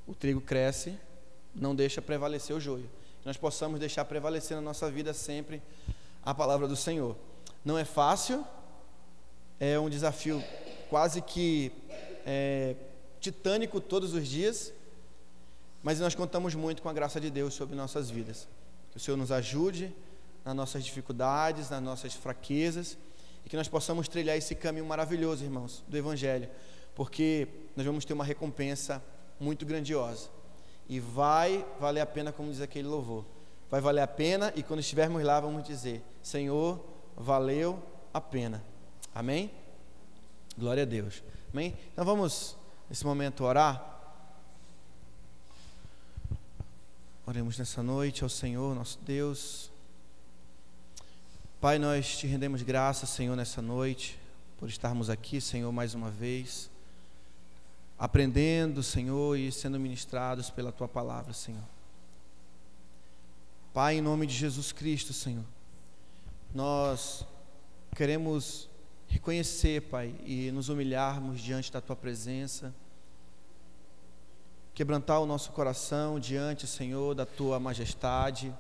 o trigo cresce, não deixa prevalecer o joio. Que nós possamos deixar prevalecer na nossa vida sempre a palavra do Senhor. Não é fácil, é um desafio quase que titânico todos os dias, mas nós contamos muito com a graça de Deus sobre nossas vidas. Que o Senhor nos ajude nas nossas dificuldades, nas nossas fraquezas, e que nós possamos trilhar esse caminho maravilhoso, irmãos, do Evangelho, porque nós vamos ter uma recompensa muito grandiosa, e vai valer a pena, como diz aquele louvor, vai valer a pena, e quando estivermos lá vamos dizer: Senhor, valeu a pena. Amém? Glória a Deus. Amém? Então vamos nesse momento orar. Oremos nessa noite ao Senhor, nosso Deus. Pai, nós te rendemos graças, Senhor, nessa noite, por estarmos aqui, Senhor, mais uma vez, aprendendo, Senhor, e sendo ministrados pela Tua palavra, Senhor. Pai, em nome de Jesus Cristo, Senhor, nós queremos reconhecer, Pai, e nos humilharmos diante da Tua presença, quebrantar o nosso coração diante, Senhor, da Tua majestade,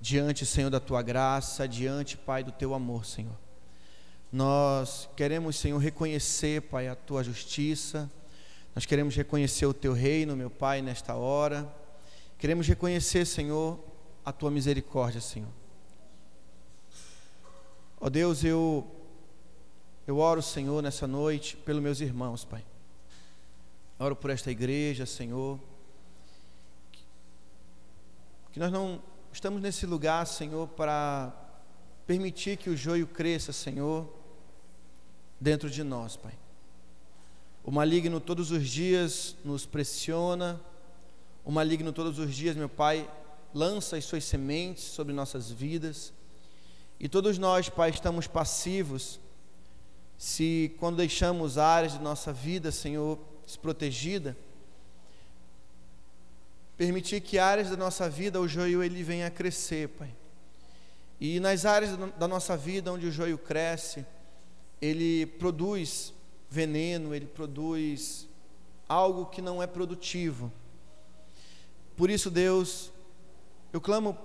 diante, Senhor, da Tua graça, diante, Pai, do Teu amor, Senhor. Nós queremos, Senhor, reconhecer, Pai, a Tua justiça, nós queremos reconhecer o Teu reino, meu Pai, nesta hora, queremos reconhecer, Senhor, a Tua misericórdia, Senhor. Ó Deus, eu oro, Senhor, nessa noite, pelos meus irmãos, Pai. Oro por esta igreja, Senhor, que nós não estamos nesse lugar, Senhor, para permitir que o joio cresça, Senhor, dentro de nós, Pai. O maligno todos os dias nos pressiona, o maligno todos os dias, meu Pai, lança as suas sementes sobre nossas vidas, e todos nós, Pai, estamos passivos se quando deixamos áreas de nossa vida, Senhor, desprotegida, permitir que áreas da nossa vida o joio ele venha a crescer, Pai. E nas áreas da nossa vida onde o joio cresce, ele produz veneno, ele produz algo que não é produtivo. Por isso, Deus, eu clamo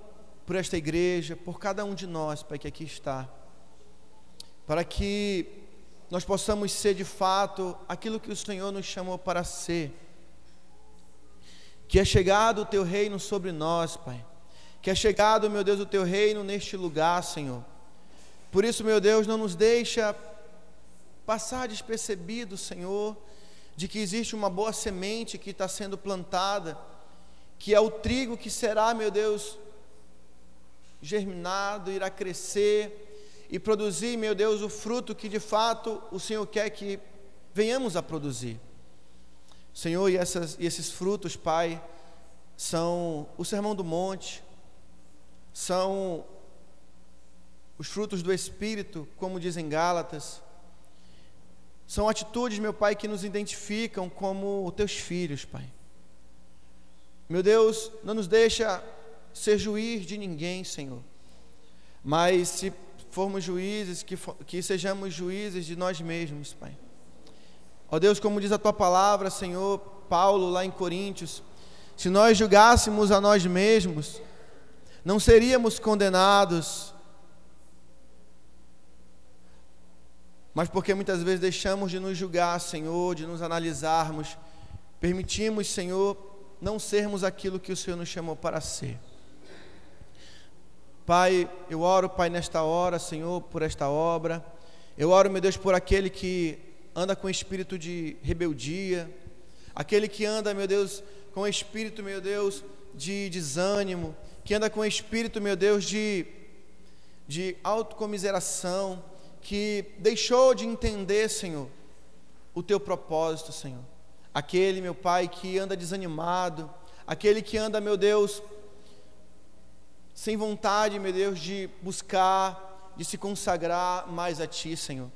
por esta igreja, por cada um de nós, Pai, que aqui está, para que nós possamos ser de fato aquilo que o Senhor nos chamou para ser. Que é chegado o Teu reino sobre nós, Pai. Que é chegado, meu Deus, o Teu reino neste lugar, Senhor. Por isso, meu Deus, não nos deixa passar despercebido, Senhor, de que existe uma boa semente que está sendo plantada, que é o trigo que será, meu Deus, germinado, irá crescer e produzir, meu Deus, o fruto que de fato o Senhor quer que venhamos a produzir. Senhor, e esses frutos, Pai, são o Sermão do Monte, são os frutos do Espírito, como dizem Gálatas, são atitudes, meu Pai, que nos identificam como Teus filhos, Pai. Meu Deus, não nos deixa ser juiz de ninguém, Senhor, mas se formos juízes, que sejamos juízes de nós mesmos, Pai. Ó Deus, como diz a Tua palavra, Senhor, Paulo lá em Coríntios, se nós julgássemos a nós mesmos, não seríamos condenados, mas porque muitas vezes deixamos de nos julgar, Senhor, de nos analisarmos, permitimos, Senhor, não sermos aquilo que o Senhor nos chamou para ser. Pai, eu oro, Pai, nesta hora, Senhor, por esta obra. Eu oro, meu Deus, por aquele que anda com espírito de rebeldia, aquele que anda, meu Deus, com espírito, meu Deus, de desânimo, que anda com espírito, meu Deus, de autocomiseração, que deixou de entender, Senhor, o Teu propósito, Senhor. Aquele, meu Pai, que anda desanimado, aquele que anda, meu Deus, sem vontade, meu Deus, de buscar, de se consagrar mais a Ti, Senhor.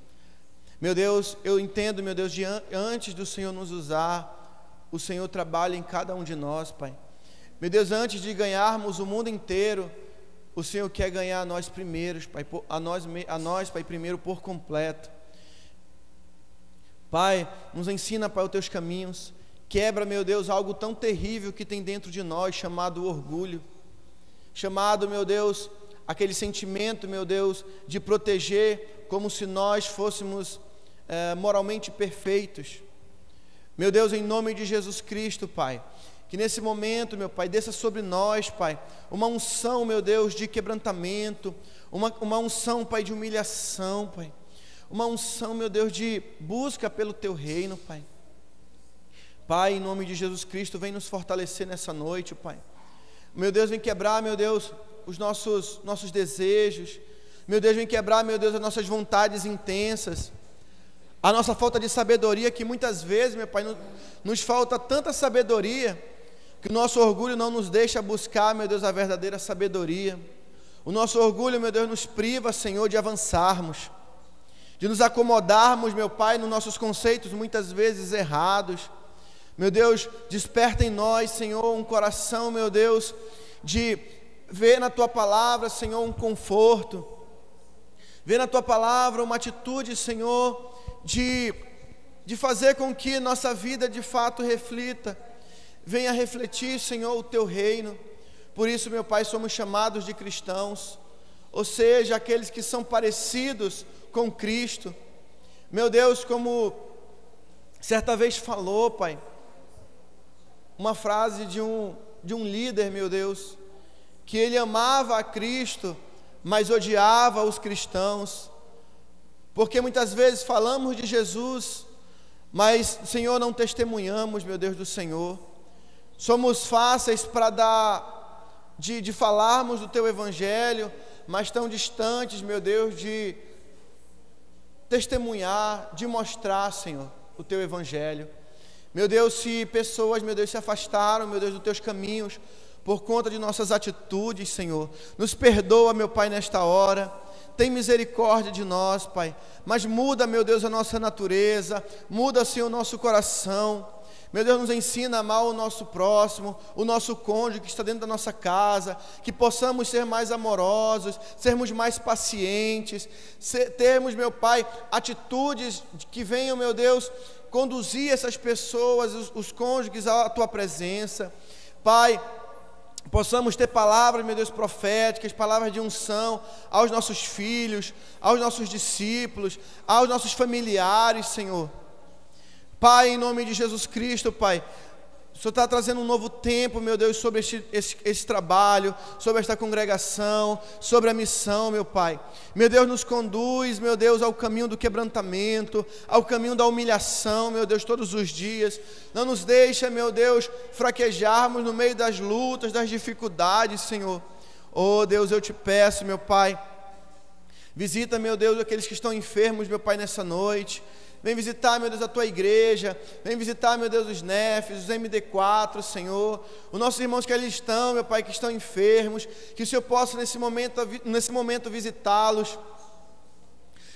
Meu Deus, eu entendo, meu Deus, antes do Senhor nos usar, o Senhor trabalha em cada um de nós, Pai. Meu Deus, antes de ganharmos o mundo inteiro, o Senhor quer ganhar a nós primeiros, Pai, a nós, Pai, primeiro por completo. Pai, nos ensina, Pai, os Teus caminhos. Quebra, meu Deus, algo tão terrível que tem dentro de nós, chamado orgulho. Chamado, meu Deus, aquele sentimento, meu Deus, de proteger como se nós fôssemos moralmente perfeitos. Meu Deus, em nome de Jesus Cristo, Pai, que nesse momento, meu Pai, desça sobre nós, Pai, uma unção, meu Deus, de quebrantamento, uma unção, Pai, de humilhação, Pai, uma unção, meu Deus, de busca pelo Teu reino, Pai. Pai, em nome de Jesus Cristo, vem nos fortalecer nessa noite, Pai. Meu Deus, vem quebrar, meu Deus, os nossos desejos. Meu Deus, vem quebrar, meu Deus, as nossas vontades intensas. A nossa falta de sabedoria, que muitas vezes, meu Pai, nos falta tanta sabedoria, que o nosso orgulho não nos deixa buscar, meu Deus, a verdadeira sabedoria. O nosso orgulho, meu Deus, nos priva, Senhor, de avançarmos, de nos acomodarmos, meu Pai, nos nossos conceitos muitas vezes errados. Meu Deus, desperta em nós, Senhor, um coração, meu Deus, de ver na Tua palavra, Senhor, um conforto, ver na Tua palavra uma atitude, Senhor, de fazer com que nossa vida de fato reflita, venha refletir, Senhor, o Teu reino. Por isso, meu Pai, somos chamados de cristãos, ou seja, aqueles que são parecidos com Cristo. Meu Deus, como certa vez falou, Pai, uma frase de um líder, meu Deus, que ele amava a Cristo, mas odiava os cristãos, porque muitas vezes falamos de Jesus, mas, Senhor, não testemunhamos, meu Deus, do Senhor. Somos fáceis para de falarmos do Teu Evangelho, mas tão distantes, meu Deus, de testemunhar, de mostrar, Senhor, o Teu Evangelho. Meu Deus, se pessoas, meu Deus, se afastaram, meu Deus, dos Teus caminhos, por conta de nossas atitudes, Senhor, nos perdoa, meu Pai, nesta hora. Tem misericórdia de nós, Pai, mas muda, meu Deus, a nossa natureza, muda, Senhor, o nosso coração. Meu Deus, nos ensina a amar o nosso próximo, o nosso cônjuge que está dentro da nossa casa, que possamos ser mais amorosos, sermos mais pacientes, termos, meu Pai, atitudes que venham, meu Deus, conduzir essas pessoas, os cônjuges à Tua presença. Pai, possamos ter palavras, meu Deus, proféticas, palavras de unção aos nossos filhos, aos nossos discípulos, aos nossos familiares, Senhor. Pai, em nome de Jesus Cristo, Pai, o Senhor está trazendo um novo tempo, meu Deus, sobre esse trabalho, sobre esta congregação, sobre a missão, meu Pai. Meu Deus, nos conduz, meu Deus, ao caminho do quebrantamento, ao caminho da humilhação, meu Deus, todos os dias. Não nos deixa, meu Deus, fraquejarmos no meio das lutas, das dificuldades, Senhor. Oh, Deus, eu te peço, meu Pai, visita, meu Deus, aqueles que estão enfermos, meu Pai, nessa noite. Vem visitar, meu Deus, a Tua igreja. Vem visitar, meu Deus, os NEFs, os MD4, Senhor. Os nossos irmãos que ali estão, meu Pai, que estão enfermos. Que o Senhor possa, nesse momento visitá-los.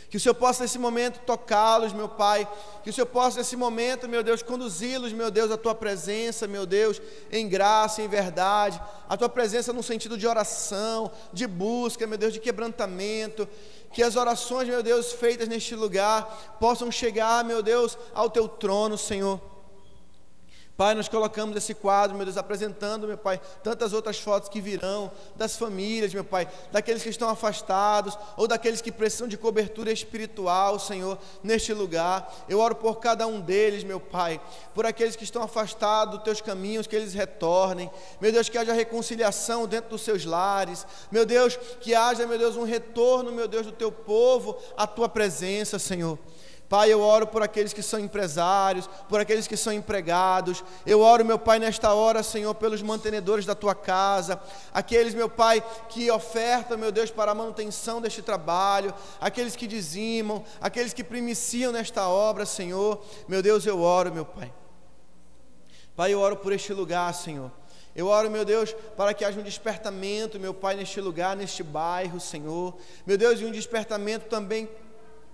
Que o Senhor possa, nesse momento, tocá-los, meu Pai. Que o Senhor possa, nesse momento, meu Deus, conduzi-los, meu Deus, à Tua presença, meu Deus, em graça, em verdade. A Tua presença no sentido de oração, de busca, meu Deus, de quebrantamento. Que as orações, meu Deus, feitas neste lugar possam chegar, meu Deus, ao Teu trono, Senhor. Pai, nós colocamos esse quadro, meu Deus, apresentando, meu Pai, tantas outras fotos que virão das famílias, meu Pai, daqueles que estão afastados ou daqueles que precisam de cobertura espiritual, Senhor, neste lugar. Eu oro por cada um deles, meu Pai, por aqueles que estão afastados dos Teus caminhos, que eles retornem. Meu Deus, que haja reconciliação dentro dos seus lares. Meu Deus, que haja, meu Deus, um retorno, meu Deus, do Teu povo à Tua presença, Senhor. Pai, eu oro por aqueles que são empresários, por aqueles que são empregados. Eu oro, meu Pai, nesta hora, Senhor, pelos mantenedores da Tua casa, aqueles, meu Pai, que ofertam, meu Deus, para a manutenção deste trabalho, aqueles que dizimam, aqueles que primiciam nesta obra, Senhor. Meu Deus, eu oro, meu Pai. Pai, eu oro por este lugar, Senhor. Eu oro, meu Deus, para que haja um despertamento, meu Pai, neste lugar, neste bairro, Senhor. Meu Deus, e um despertamento também,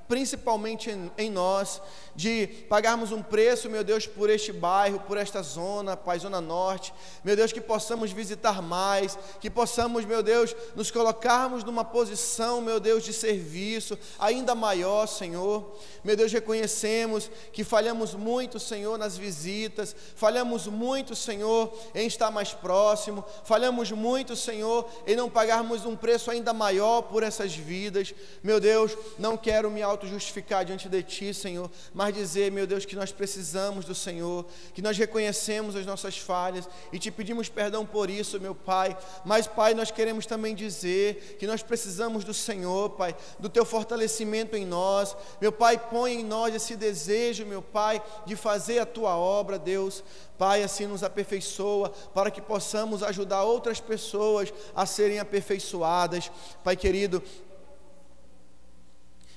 principalmente em nós, de pagarmos um preço, meu Deus, por este bairro, por esta zona, Pai, Zona Norte, meu Deus, que possamos visitar mais, que possamos, meu Deus, nos colocarmos numa posição, meu Deus, de serviço ainda maior, Senhor. Meu Deus, reconhecemos que falhamos muito, Senhor, nas visitas, falhamos muito, Senhor, em estar mais próximo, falhamos muito, Senhor, em não pagarmos um preço ainda maior por essas vidas. Meu Deus, não quero me auto-justificar diante de Ti, Senhor, mas dizer, meu Deus, que nós precisamos do Senhor, que nós reconhecemos as nossas falhas e Te pedimos perdão por isso, meu Pai. Mas, Pai, nós queremos também dizer que nós precisamos do Senhor, Pai, do Teu fortalecimento em nós. Meu Pai, põe em nós esse desejo, meu Pai, de fazer a Tua obra, Deus. Pai, assim nos aperfeiçoa, para que possamos ajudar outras pessoas a serem aperfeiçoadas. Pai querido,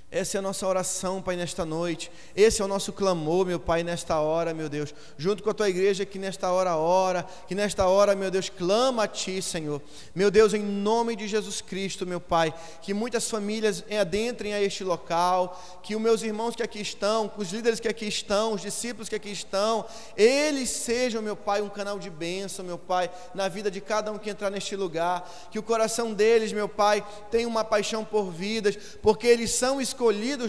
essa é a nossa oração, Pai, nesta noite. Esse é o nosso clamor, meu Pai, nesta hora, meu Deus. Junto com a Tua igreja que nesta hora ora, que nesta hora, meu Deus, clama a Ti, Senhor. Meu Deus, em nome de Jesus Cristo, meu Pai, que muitas famílias adentrem a este local, que os meus irmãos que aqui estão, os líderes que aqui estão, os discípulos que aqui estão, eles sejam, meu Pai, um canal de bênção, meu Pai, na vida de cada um que entrar neste lugar. Que o coração deles, meu Pai, tenha uma paixão por vidas, porque eles são escolhidos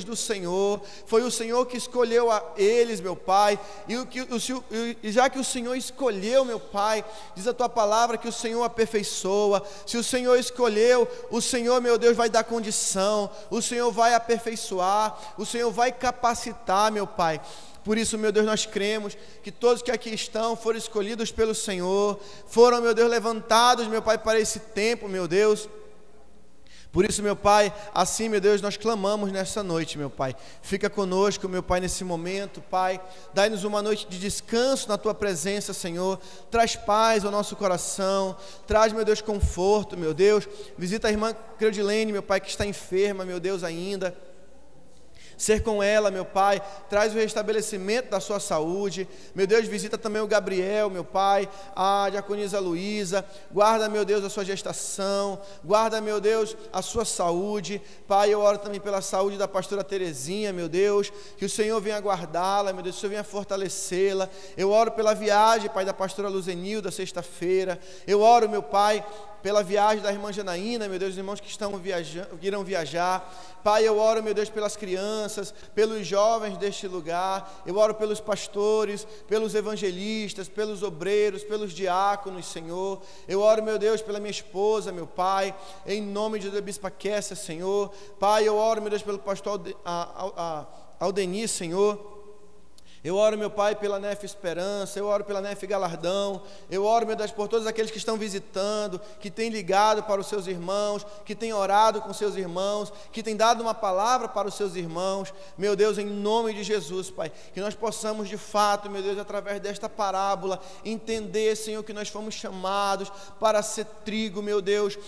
do Senhor. Foi o Senhor que escolheu a eles, meu Pai, e já que o Senhor escolheu, meu Pai, diz a Tua palavra que o Senhor aperfeiçoa. Se o Senhor escolheu, o Senhor, meu Deus, vai dar condição, o Senhor vai aperfeiçoar, o Senhor vai capacitar, meu Pai. Por isso, meu Deus, nós cremos que todos que aqui estão foram escolhidos pelo Senhor, foram, meu Deus, levantados, meu Pai, para esse tempo, meu Deus. Por isso, meu Pai, assim, meu Deus, nós clamamos nessa noite, meu Pai. Fica conosco, meu Pai, nesse momento, Pai. Dai-nos uma noite de descanso na Tua presença, Senhor. Traz paz ao nosso coração. Traz, meu Deus, conforto, meu Deus. Visita a irmã Creudilene, meu Pai, que está enferma, meu Deus, ainda. ser com ela, meu Pai, traz o restabelecimento da sua saúde, meu Deus, visita também o Gabriel, meu Pai, a diaconisa Luísa, guarda, meu Deus, a sua gestação, guarda, meu Deus, a sua saúde, Pai, eu oro também pela saúde da pastora Terezinha, meu Deus, que o Senhor venha guardá-la, meu Deus, que o Senhor venha fortalecê-la, eu oro pela viagem, Pai, da pastora Luzenilda, sexta-feira, eu oro, meu Pai, pela viagem da irmã Janaína, meu Deus, os irmãos que irão viajar, Pai, eu oro, meu Deus, pelas crianças, pelos jovens deste lugar, eu oro pelos pastores, pelos evangelistas, pelos obreiros, pelos diáconos, Senhor, eu oro, meu Deus, pela minha esposa, meu Pai, em nome de Deus, Bispa Kessia, Senhor, Pai, eu oro, meu Deus, pelo pastor Aldenir, Senhor, eu oro, meu Pai, pela Nef Esperança, eu oro pela Nef Galardão, eu oro, meu Deus, por todos aqueles que estão visitando, que têm ligado para os seus irmãos, que têm orado com seus irmãos, que têm dado uma palavra para os seus irmãos, meu Deus, em nome de Jesus, Pai, que nós possamos de fato, meu Deus, através desta parábola, entender, Senhor, que nós fomos chamados para ser trigo, meu Deus,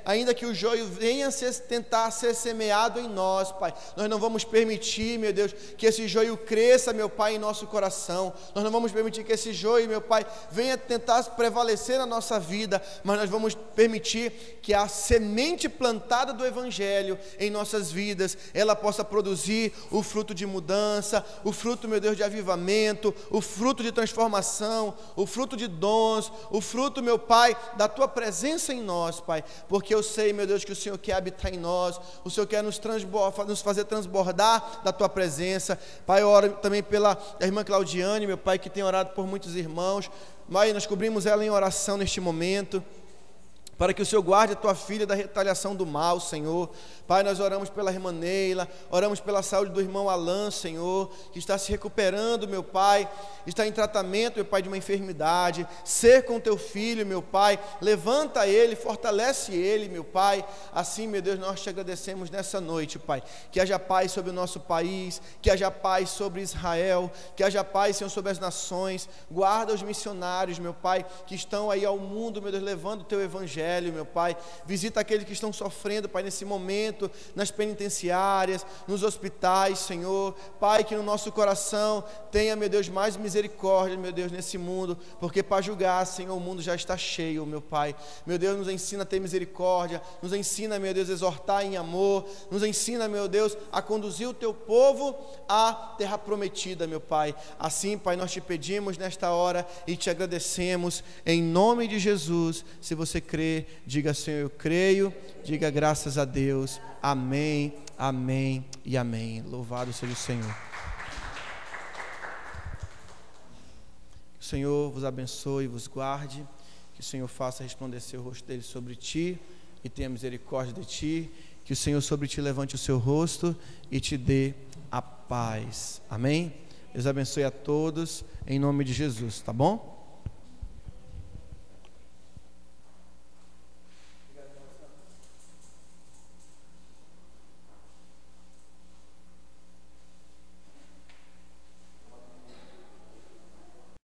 ainda que o joio venha tentar ser semeado em nós, Pai, nós não vamos permitir, meu Deus, que esse joio cresça, meu Pai, em nosso coração, nós não vamos permitir que esse joio, meu Pai, venha tentar prevalecer na nossa vida, mas nós vamos permitir que a semente plantada do Evangelho em nossas vidas, ela possa produzir o fruto de mudança, o fruto, meu Deus, de avivamento, o fruto de transformação, o fruto de dons, o fruto, meu Pai, da Tua presença em nós, Pai, porque eu sei, meu Deus, que o Senhor quer habitar em nós, o Senhor quer nos fazer transbordar da Tua presença, Pai, eu oro também pela irmã Claudiane, meu Pai, que tem orado por muitos irmãos, Pai, nós cobrimos ela em oração neste momento, para que o Senhor guarde a tua filha da retaliação do mal, Senhor. Pai, nós oramos pela irmã Neila, oramos pela saúde do irmão Alan, Senhor, que está se recuperando, meu Pai, está em tratamento, meu Pai, de uma enfermidade. Ser com teu filho, meu Pai, levanta ele, fortalece ele, meu Pai. Assim, meu Deus, nós te agradecemos nessa noite, Pai, que haja paz sobre o nosso país, que haja paz sobre Israel, que haja paz, Senhor, sobre as nações. Guarda os missionários, meu Pai, que estão aí ao mundo, meu Deus, levando o teu evangelho, meu Pai. Visita aqueles que estão sofrendo, Pai, nesse momento, nas penitenciárias, nos hospitais, Senhor. Pai, que no nosso coração tenha, meu Deus, mais misericórdia, meu Deus, nesse mundo, porque para julgar, Senhor, o mundo já está cheio, meu Pai. Meu Deus, nos ensina a ter misericórdia, nos ensina, meu Deus, a exortar em amor, nos ensina, meu Deus, a conduzir o teu povo à terra prometida, meu Pai. Assim, Pai, nós te pedimos nesta hora e te agradecemos em nome de Jesus. Se você crê, diga, Senhor, eu creio, diga graças a Deus, amém, amém e amém. Louvado seja o Senhor. Que o Senhor vos abençoe e vos guarde, que o Senhor faça resplandecer o rosto dele sobre ti e tenha misericórdia de ti, que o Senhor sobre ti levante o seu rosto e te dê a paz, amém? Deus abençoe a todos, em nome de Jesus, tá bom?